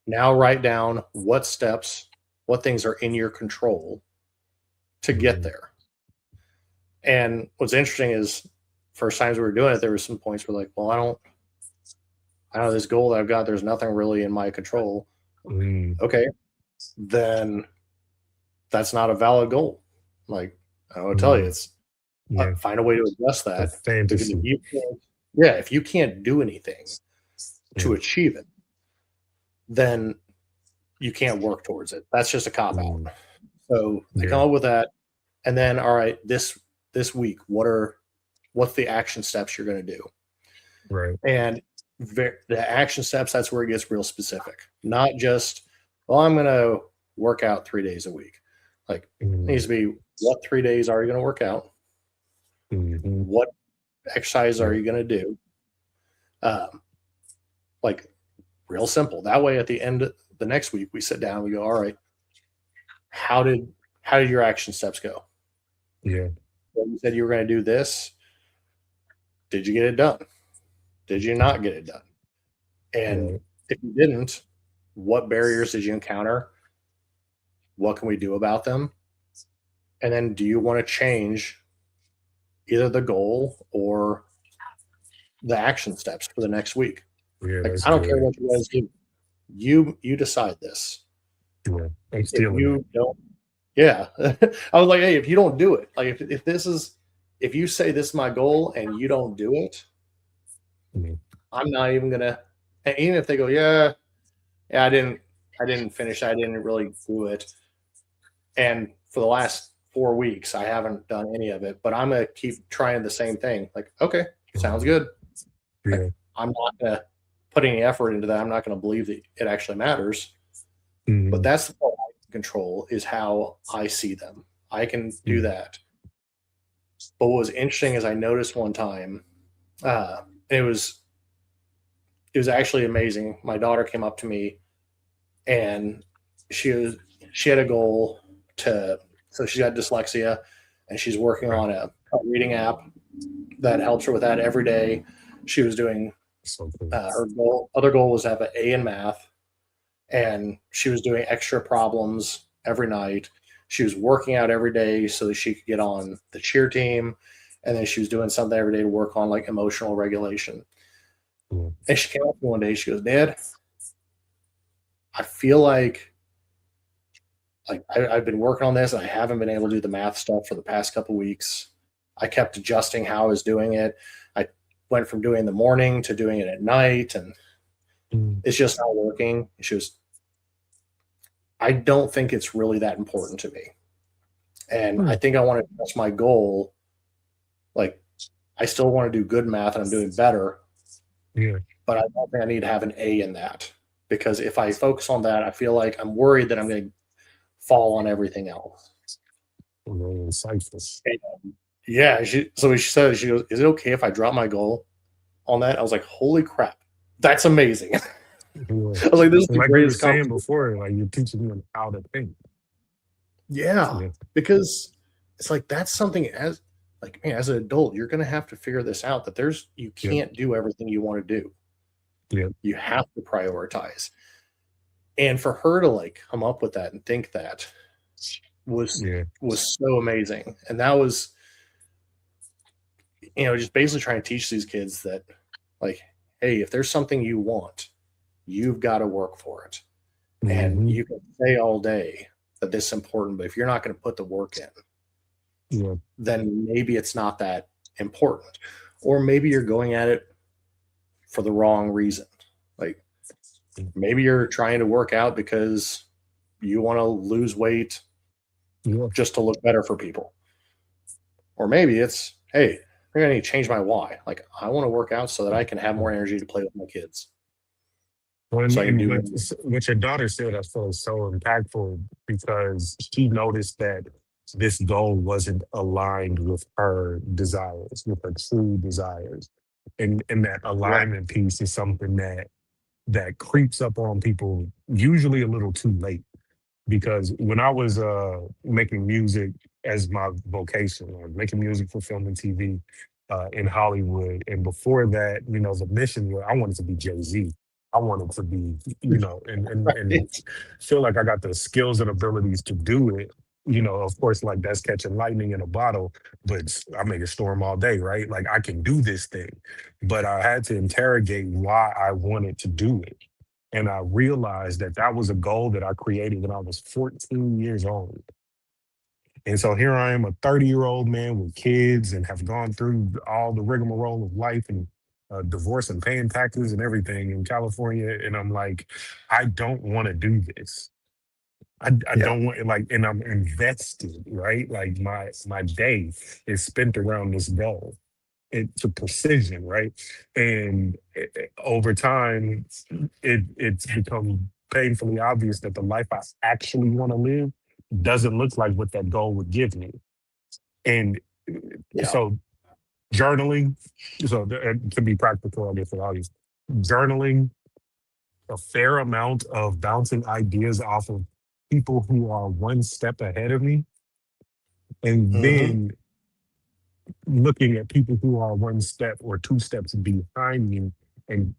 Now write down what things are in your control to get Mm, there. And what's interesting is first times we were doing it, there were some points where like, well, I know this goal that I've got, there's nothing really in my control. mm, Okay, then that's not a valid goal. Like, I will tell you, mm, it's yeah, find a way to adjust a that, because fantasy. if you can't do anything Yeah, to achieve it, then you can't work towards it. That's just a cop out. mm, So I yeah, come up with that, and then all right, this week, what's the action steps you're going to do? right. And the action steps, that's where it gets real specific. Not just, well, I'm going to work out 3 days a week. Like, it needs Mm, to be, what 3 days are you going to work out? mhm, What exercise are yeah, you going to do? Um, like, real simple. That way, at the end of the next week, we sit down and we go, all right, how did your action steps go? yeah, Well, you said you were going to do this. Did you get it done? Did you not get it done? And right. if you didn't, what barriers did you encounter? What can we do about them? And then do you want to change either the goal or the action steps for the next week? Yeah, Like, that's I don't care good. what you guys do. You decide this. Yeah, I'm If stealing that. you don't, yeah. I was like, hey, if you don't do it, like if you say this is my goal and you don't do it, Mm, I'm not even gonna. And even if they go, yeah, I didn't finish. I didn't really do it. And for the last 4 weeks, I haven't done any of it. But I'm gonna keep trying the same thing. Like, okay, sounds mm, good. Yeah. I'm not going to put any effort into that. I'm not going to believe that it actually matters. But Mhm. that's the part I can control, is how I see them. I can do Mhm. that. But what was interesting is I noticed one time, uh, it was it was actually amazing. My daughter came up to me, and she was she had a goal to, so she's got dyslexia, and she's working Right. on a reading app that helps her with that every day. She was doing So cool. her other goal was to have an A in math, and she was doing extra problems every night. She was working out every day so that she could get on the cheer team, and then she was doing something every day to work on like emotional regulation. Yeah. And she came up to me one day. She goes, "Dad, I feel like I've been working on this and I haven't been able to do the math stuff for the past couple weeks. I kept adjusting how I was doing it. I went from doing the morning to doing it at night, and Mhm. it's just not working." She was, "I don't think it's really that important to me. And I Mm. think I want to touch my goal. Like, I still want to do good math and I'm doing better, Yeah. but I don't think I need to have an A in that. Because if I focus on that, I feel like I'm worried that I'm going to fall on everything else." Really insightful. And yeah, so she said, she goes, "Is it okay if I drop my goal on that?" I was like, "Holy crap, that's amazing." Yeah. I was like, "This is And the like we were greatest saying compliment." before, like you're teaching them how to think. Yeah, Yeah. because it's like that's something, as like, man, as an adult, you're going to have to figure this out, that you Yeah. can't do everything you want to do. Yeah. You have to prioritize. And for her to like come up with that and think that was Yeah. was so amazing. And that was, just basically trying to teach these kids that, like, hey, if there's something you want, you've got to work for it. And Hmm. you can say all day that this is important, but if you're not going to put the work in, Yeah. then maybe it's not that important. Or maybe you're going at it for the wrong reason. Like, maybe you're trying to work out because you want to lose weight Yeah. just to look better for people. Or maybe it's, hey, I'm going to change my why. Like, I want to work out so that I can have more energy to play with my kids. Well, So I can and do. what your daughter said, I feel is so impactful because she noticed that this goal wasn't aligned with her desires, with her true desires, and that Right. alignment piece is something that creeps up on people usually a little too late. Because when I was making music as my vocation, or making music for film and TV in Hollywood, and before that, the mission was I wanted to be Jay-Z. I wanted to be, and Right. feel like I got the skills and abilities to do it. Of course, like that's catching lightning in a bottle, but I make a storm all day, right? Like I can do this thing, but I had to interrogate why I wanted to do it, and I realized that that was a goal that I created when I was 14 years old. And so here I am, a 30-year-old man with kids, and have gone through all the rigmarole of life, and divorce and paying taxes and everything in California. And I'm like, I don't want to do this. I Yeah. don't want, like, and I'm invested, right? Like my day is spent around this goal, to precision, right? And over time, it's become painfully obvious that the life I actually want to live doesn't look like what that goal would give me. And Yeah. so journaling, to be practical, I guess, for the audience, journaling, a fair amount of bouncing ideas off of people who are one step ahead of me, and Hmm. then looking at people who are one step or two steps behind me, and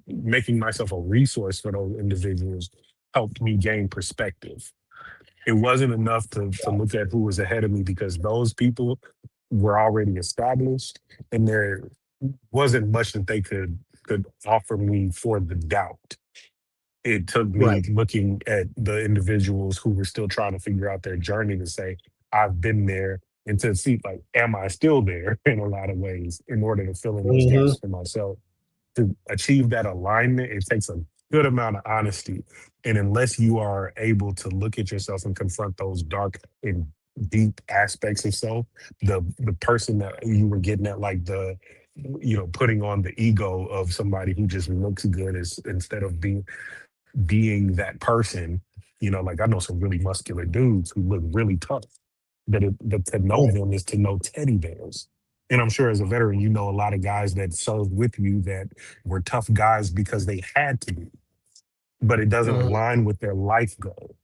making myself a resource for those individuals helped me gain perspective. It wasn't enough to look at who was ahead of me, because those people were already established, and there wasn't much that they could offer me for the doubt. It took me Right. looking at the individuals who were still trying to figure out their journey to say, I've been there, and to see, like, am I still there in a lot of ways, in order to fill in those Hmm. gaps for myself. To achieve that alignment, it takes a good amount of honesty. And unless you are able to look at yourself and confront those dark and deep aspects of self, the person that you were getting at, like putting on the ego of somebody who just looks good instead of being that person. Like I know some really muscular dudes who look really tough. That to know Right. them is to know teddy bears. And I'm sure as a veteran, you know a lot of guys that served with you that were tough guys because they had to be, but it doesn't Mhm. align with their life goal,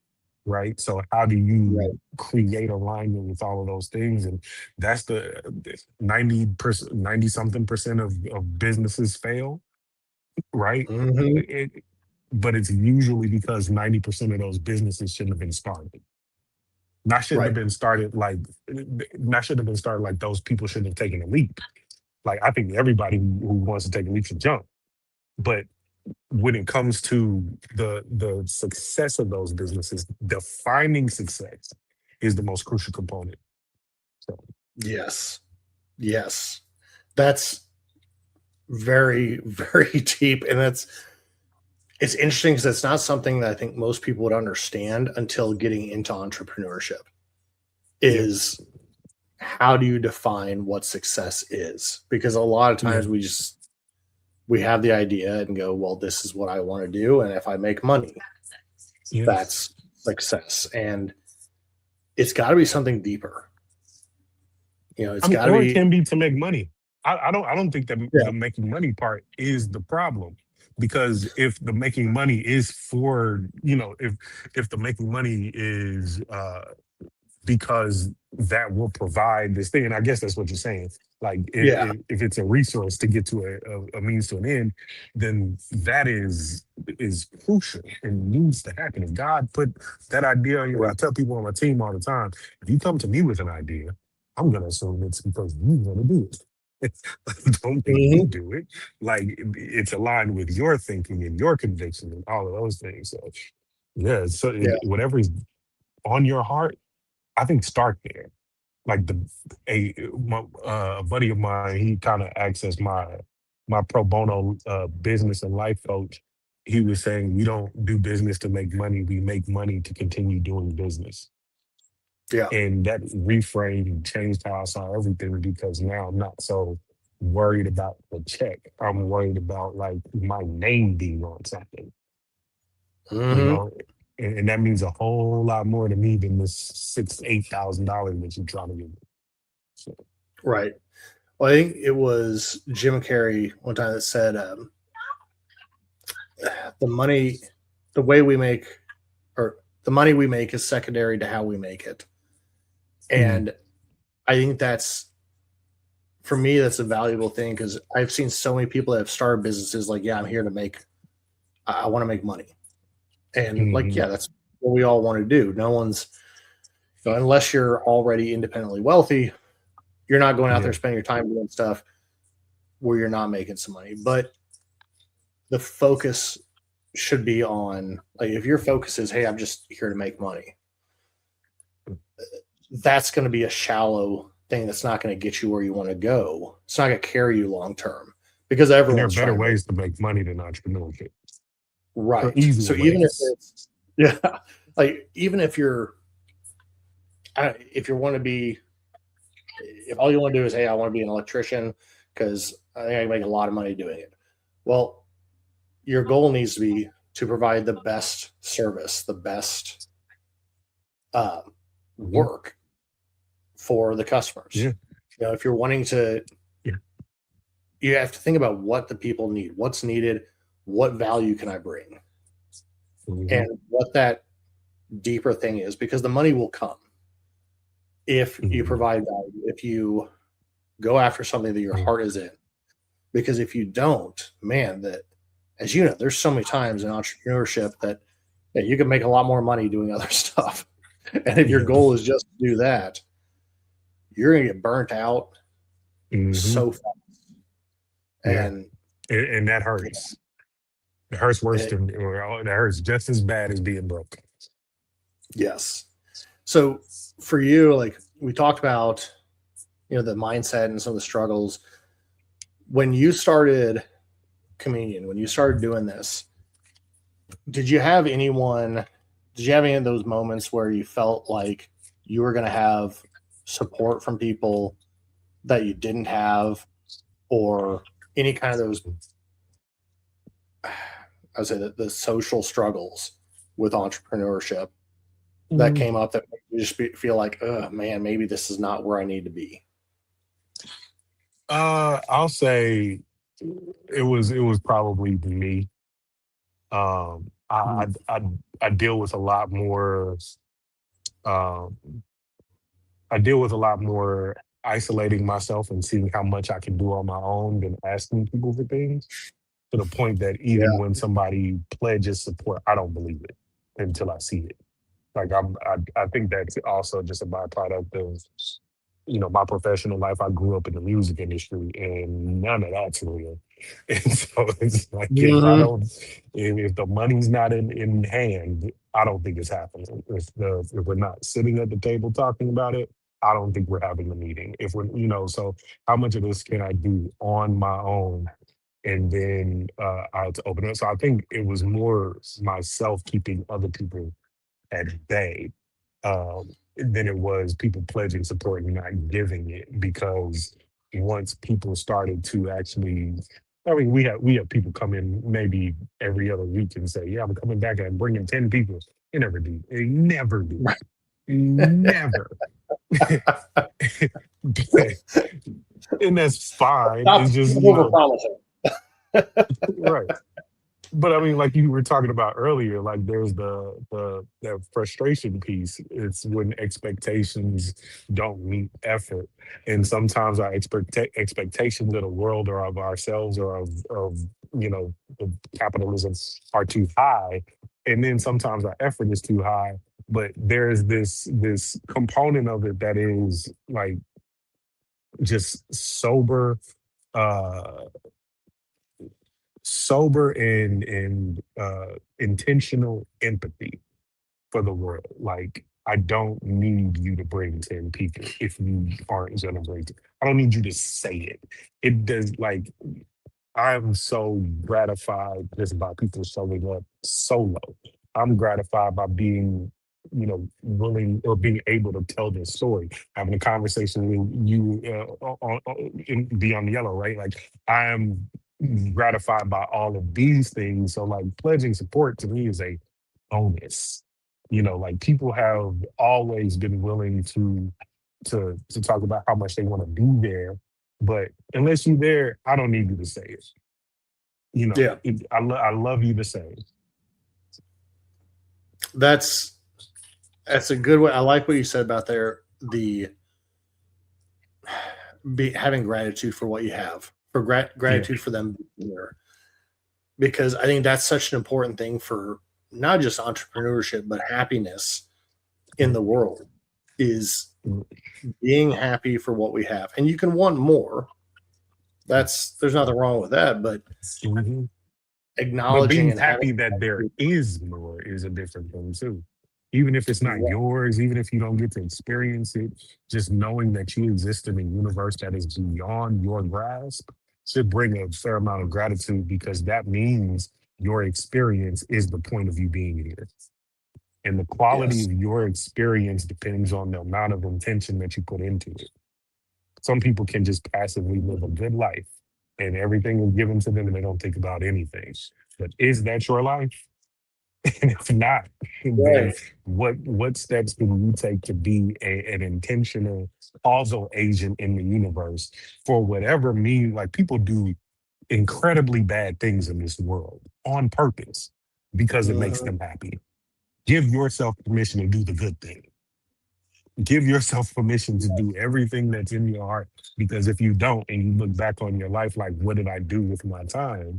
right? So how do Right. you create alignment with all of those things? And that's the 90%, 90 something percent of businesses fail, right? Mhm. It, but it's usually because 90% of those businesses shouldn't have been started. Not shouldn't have Right. been started like not should have been started like those people shouldn't have taken a leap. Like I think everybody who wants to take a leap should jump. But when it comes to the success of those businesses, defining success is the most crucial component. So Yes. Yes. That's very, very deep. And it's interesting because it's not something that I think most people would understand until getting into entrepreneurship yeah, is how do you define what success is? Because a lot of yeah, times we have the idea and go, well, this is what I want to do. And if I make money, yes. that's success. And it's got to be something deeper. It's I mean, got to or it be, can be to make money. I don't think that yeah, the making money part is the problem. Because if the making money is for, if the making money is because that will provide this thing. And I guess that's what you're saying. Like yeah, if it's a resource to get to a means to an end, then that is crucial and needs to happen. If God put that idea, I right. tell people on my team all the time, if you come to me with an idea, I'm gonna assume it's because you want to do it. Don't make me Mhm. do it. Like it's aligned with your thinking and your conviction and all of those things. So yeah, so Yeah. whatever is on your heart, I think start there. Like a buddy of mine, he kind of acts as my pro bono business and life coach. He was saying we don't do business to make money; we make money to continue doing business. Yeah. And that reframe changed how I saw everything because now I'm not so worried about the check. I'm worried about like my name being on something, you Hmm. know, and that means a whole lot more to me than this $8,000 that you're trying to get. So, Right. Well, I think it was Jim Carrey one time that said, the money, the way we make, or the money we make is secondary to how we make it. mm, And I think for me, that's a valuable thing because I've seen so many people that have started businesses like, yeah, I'm here to I want to make money. And like, mhm, yeah, that's what we all want to do. No one's, unless you're already independently wealthy, you're not going out yeah, there spending your time doing stuff where you're not making some money. But the focus should be on, like, if your focus is, hey, I'm just here to make money, that's going to be a shallow thing that's not going to get you where you want to go. It's not going to carry you long term because and there are everyone's better trying to make ways to make money than entrepreneurship, or right. easier So even if ways. it's yeah, like even if you want to be, if all you want to do is, hey, I want to be an electrician because I think I can make a lot of money doing it. Well, your goal needs to be to provide the best service, the best um, Mhm, work for the customers. yeah, If you're wanting to, yeah, you have to think about what the people need, what's needed, what value can I bring, mhm, and what that deeper thing is, because the money will come if you mhm, provide value, if you go after something that your yeah, heart is in. Because if you don't, man, that as you know, there's so many times in entrepreneurship that you can make a lot more money doing other stuff. And if your yeah, goal is just to do that, you're going to get burnt out mhm, so fast. yeah, And and that yeah, hurts. It hurts worse it, than, or that hurts just as bad as being broke. yes. So for you, like we talked about, the mindset and some of the struggles when you started communion, when you started doing this, did you have anyone, did you have any of those moments where you felt like you were going to have support from people that you didn't have, or any kind of those, I would say that the social struggles with entrepreneurship that Mm, came up that you just feel like, oh man, maybe this is not where I need to be? I'll say it was probably me. I, Mhm. I I I deal with a lot more. Um, I deal with a lot more isolating myself and seeing how much I can do on my own than asking people for things. To the point that even Yeah. when somebody pledges support, I don't believe it until I see it. Like I think that's also just a byproduct of my professional life. I grew up in the music industry, and none of that's real. And so it's like Hmm. if the money's not in hand, I don't think it's happening. If we're not sitting at the table talking about it, I don't think we're having a meeting. If we're so how much of this can I do on my own, and then I had to open it. So I think it was more myself keeping other people at bay, than it was people pledging support and not giving it. Because once people started to actually, I mean, we have people come in maybe every other week and say, "Yeah, I'm coming back and bringing 10 people." They never do. They never do. Never. But- and that's fine. Stop It's just over promising. right. But I mean, like you were talking about earlier, like there's the frustration piece. It's when expectations don't meet effort, and sometimes our expectations of the world or of ourselves or of you know of capitalism are too high, and then sometimes our effort is too high. But there's this component of it that is like just uh sober and intentional empathy for the world. Like, I don't need you to bring 10 people if you aren't gonna bring it. I don't need you to say it. It does like I'm so gratified just by people showing up solo. I'm gratified by being, willing or being able to tell their story, having a conversation with you Beyond the Yellow, right? Like, I am gratified by all of these things. So, like, pledging support to me is a bonus. Like, people have always been willing to talk about how much they want to be there, but unless you're there, I don't need you to say it. Yeah, I love you the same. that's that's a good way. I like what you said about there. The having gratitude for what you have, for Yeah. gratitude for them being here, because I think that's such an important thing for not just entrepreneurship but happiness in the world, is being happy for what we have. And you can want more. There's nothing wrong with that, but Mhm. But acknowledging being and having happy that there is more is a different thing too. Even if it's not yours, even if you don't get to experience it, just knowing that you exist in a universe that is beyond your grasp should bring a fair amount of gratitude, because that means your experience is the point of you being here. And the quality yes, of your experience depends on the amount of intention that you put into it. Some people can just passively live a good life and everything is given to them and they don't think about anything. But is that your life? And if not, then right. what steps can you take to be an intentional causal agent in the universe for whatever mean? Like, people do incredibly bad things in this world on purpose because it makes Mhm. them happy. Give yourself permission to do the good thing. Give yourself permission to do everything that's in your heart. Because if you don't, and you look back on your life, like, what did I do with my time?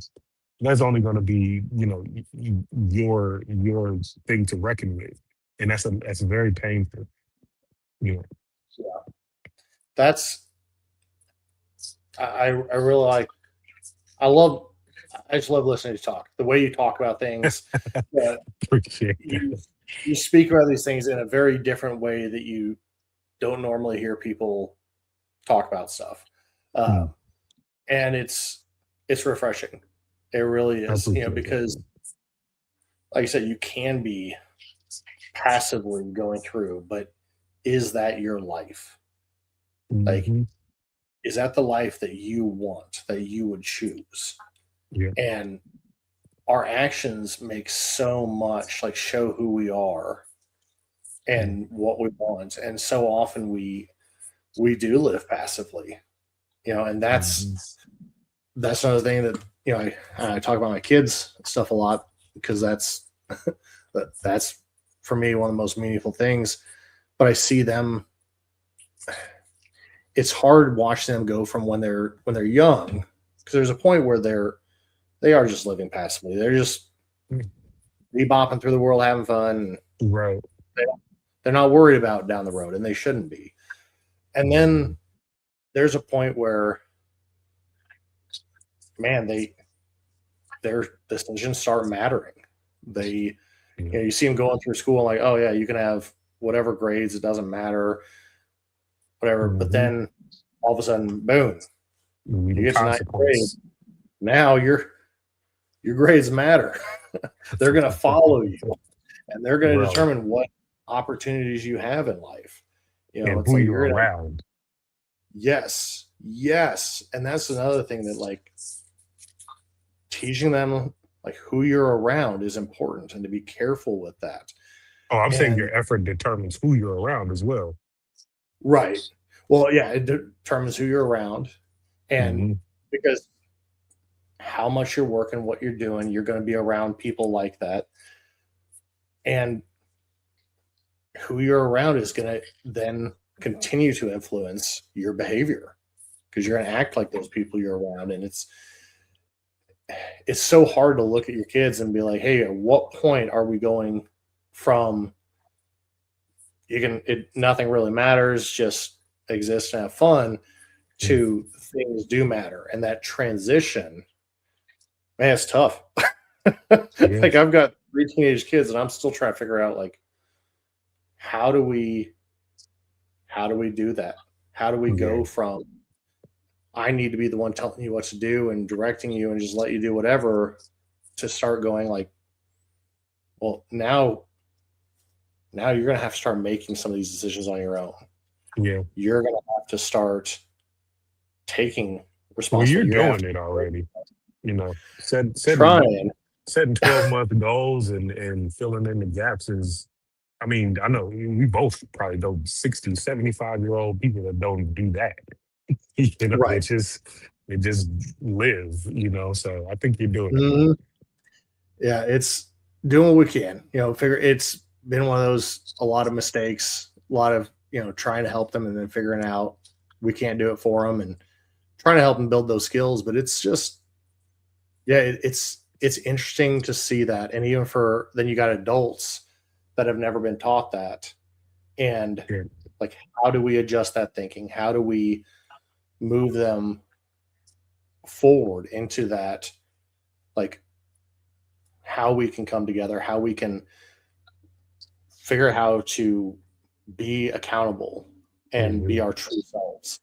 That's only going to be, your thing to reckon with, and that's very painful. You know, Yeah, that's I really like. I love. I just love listening to you talk. The way you talk about things. Uh, appreciate you that. you speak about these things in a very different way that you don't normally hear people talk about stuff, Mm, um, and it's refreshing. It really I is, appreciate that. because like I said, you can be passively going through, but is that your life? Like, Hmm. is that the life that you want, that you would choose? Yeah. And our actions make so much, like, show who we are Mm. and what we want. And so often we do live passively, and Mhm. that's another thing that, I talk about my kids stuff a lot, because that's for me one of the most meaningful things. But I see them, it's hard watching them go from when they're young, because there's a point where they are just living passively. They're just Mm. bebopping through the world having fun, and Right. they, they're not worried about down the road, and they shouldn't be. And then Mhm. there's a point where, man, their decisions start mattering. They Yeah. You see them going through school, like, oh yeah, you can have whatever grades, it doesn't matter, whatever. But Mhm. then all of a sudden, boom, you The get to ninth grade. consequence. Now your grades matter. They're going to follow you, and they're going to Bro, determine what opportunities you have in life. and It's who like you're you're going to, around. yes, yes. And that's another thing, that, like, teaching them, like, who you're around is important, and to be careful with that. Oh, I'm saying And your effort determines who you're around as well. right. Well, yeah, it determines who you're around. And Mhm. because how much you're working, what you're doing, you're going to be around people like that. And who you're around is going to then continue to influence your behavior, because you're going to act like those people you're around. And it's so hard to look at your kids and be like, hey, at what point are we going from, nothing really matters, just exist and have fun, Mm. to things do matter. And that transition, man, it's tough. Yeah. Like, I've got three teenage kids, and I'm still trying to figure out, like, how do we how do we do that? How do we Yeah. go from, I need to be the one telling you what to do and directing you and just let you do whatever, to start going, like, well, now you're going to have to start making some of these decisions on your own. Yeah. You're going to have to start taking Well, you're responsibility. You're going to doing have it to already. You know, set, setting trying. setting 12-month goals and filling in the gaps is, I mean, I know we both probably know 60, 75-year-old people that don't do that. They Right. just live, so I think you're doing it right. Mhm. Yeah, it's doing what we can. Figure it's been one of those, a lot of mistakes, a lot of, trying to help them, and then figuring out we can't do it for them, and trying to help them build those skills. But it's just, yeah, it's interesting to see that. And even for then, you got adults that have never been taught that. And, Yeah. like, how do we adjust that thinking? How do we move them forward into that, like, how we can come together, how we can figure out how to be accountable and be Mhm. our true selves.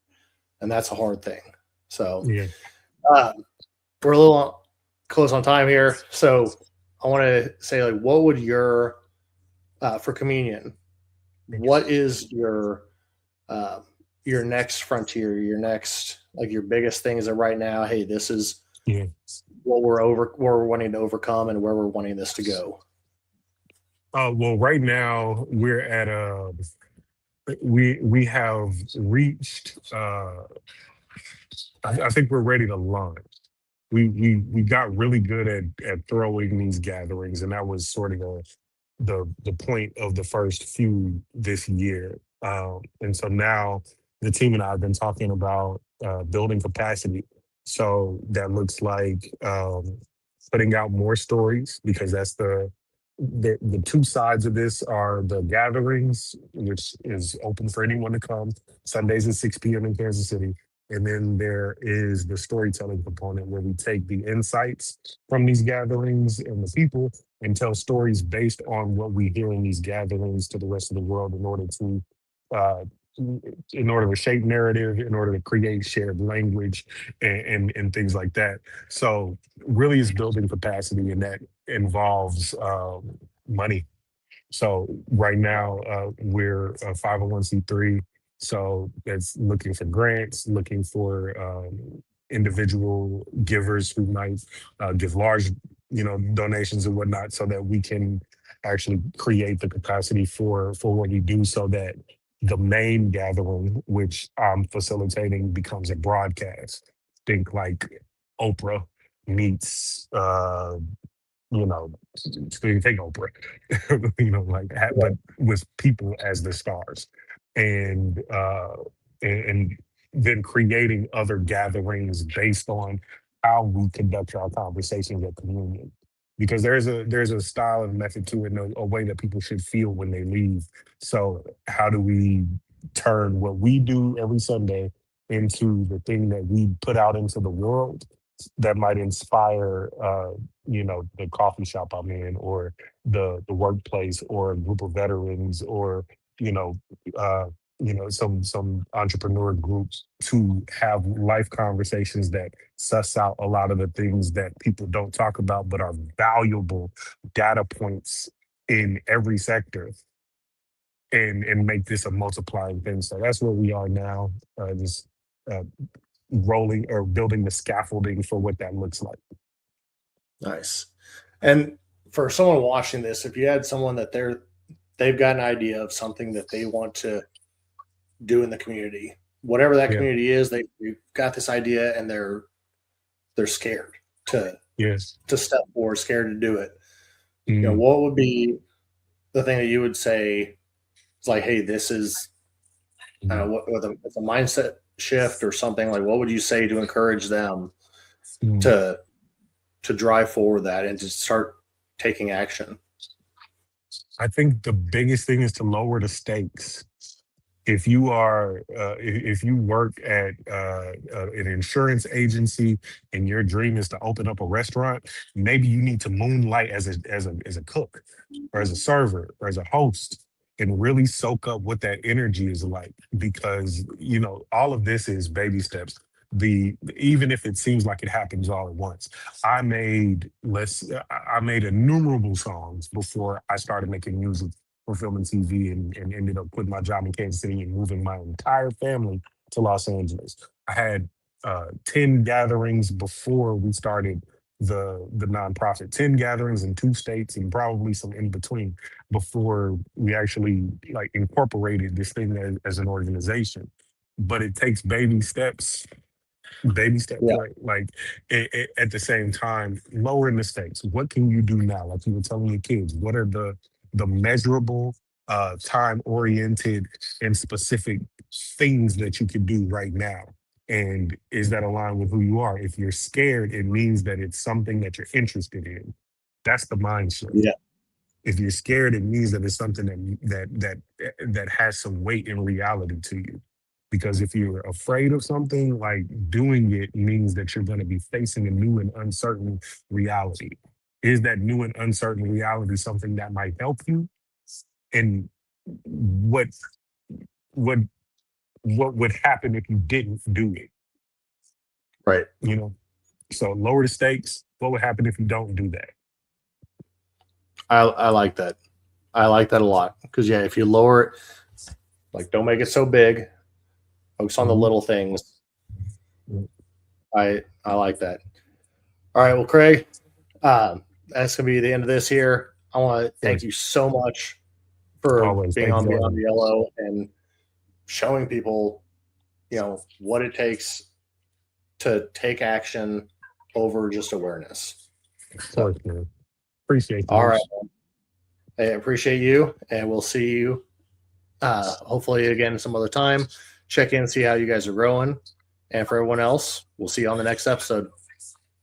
And that's a hard thing. So, Yeah. um, we're a little close on time here. So I want to say, like, what would for communion, what is uh, your next frontier, your next, like, your biggest thing? Is it right now, hey, this is Yeah. where we're wanting to overcome, and where we're wanting this to go? Well, right now we're at we have reached. I think we're ready to launch. We got really good at throwing these gatherings, and that was sort of the point of the first few this year. And so now the team and I have been talking about building capacity. So that looks like putting out more stories, because that's the two sides of this are the gatherings, which is open for anyone to come, Sundays at 6 p.m. in Kansas City. And then there is the storytelling component, where we take the insights from these gatherings and the people and tell stories based on what we hear in these gatherings to the rest of the world, uh, in order to shape narrative, in order to create shared language, and things like that. So really, is building capacity, and that involves money. So right now, we're a 501(c)(3. So it's looking for grants, looking for individual givers who might give large, donations and whatnot, so that we can actually create the capacity for what we do, so that the main gathering, which I'm facilitating, becomes a broadcast. Think like Oprah meets you know, so you take Oprah, but with people as the stars, and and then creating other gatherings based on how we conduct our conversations at communion, because there's a style and method to it, and a way that people should feel when they leave. So how do we turn what we do every Sunday into the thing that we put out into the world that might inspire the coffee shop I'm in, or the workplace, or a group of veterans, or you know uh some entrepreneur groups, to have life conversations that suss out a lot of the things that people don't talk about but are valuable data points in every sector, and make this a multiplying thing. So that's where we are now, just uh, rolling or building the scaffolding for what that looks like. Nice. And for someone watching this, if you had someone that they've got an idea of something that they want to do in the community, whatever that Yeah. community is, they've got this idea and they're scared to Yes. step forward, scared to do it. Mm. What would be the thing that you would say? It's like, hey, this is Mm. with a mindset shift or something. Like, what would you say to encourage them Mm. to drive forward that and to start taking action? I think the biggest thing is to lower the stakes. If you are if you work at an insurance agency, and your dream is to open up a restaurant, maybe you need to moonlight as a cook, or as a server, or as a host, and really soak up what that energy is like, because all of this is baby steps. The Even if it seems like it happens all at once, I made innumerable songs before I started making music for film and TV, and ended up quitting my job in Kansas City and moving my entire family to Los Angeles. I had 10 gatherings before we started the nonprofit, 10 gatherings in 2 states, and probably some in between, before we actually like incorporated this thing as an organization. But it takes baby steps, Yeah. right? Like, at the same time, lowering the stakes. What can you do now? Like you were telling your kids, what are the measurable, time oriented, and specific things that you can do right now? And is that aligned with who you are? If you're scared, it means that it's something that you're interested in. That's the mind shift. Yeah. If you're scared, it means that it's something that has some weight in reality to you. Because if you're afraid of something, like, doing it means that you're going to be facing a new and uncertain reality. Is that new and uncertain reality something that might help you? And what what what would happen if you didn't do it? Right. You know. So lower the stakes. What would happen if you don't do that? I like that. I like that a lot because if you lower it, like don't make it so big. Focus on the Mhm. little things. I like that. All right. Well, Craig, that's gonna be the end of this here. I want to thank Sure. you so much for Always. being Thank you on for Beyond having me. Yellow and showing people, what it takes to take action over just awareness. Of So, course, man. Appreciate all you. right. I appreciate you, and we'll see you hopefully again some other time. Check in, see how you guys are growing. And for everyone else, we'll see you on the next episode.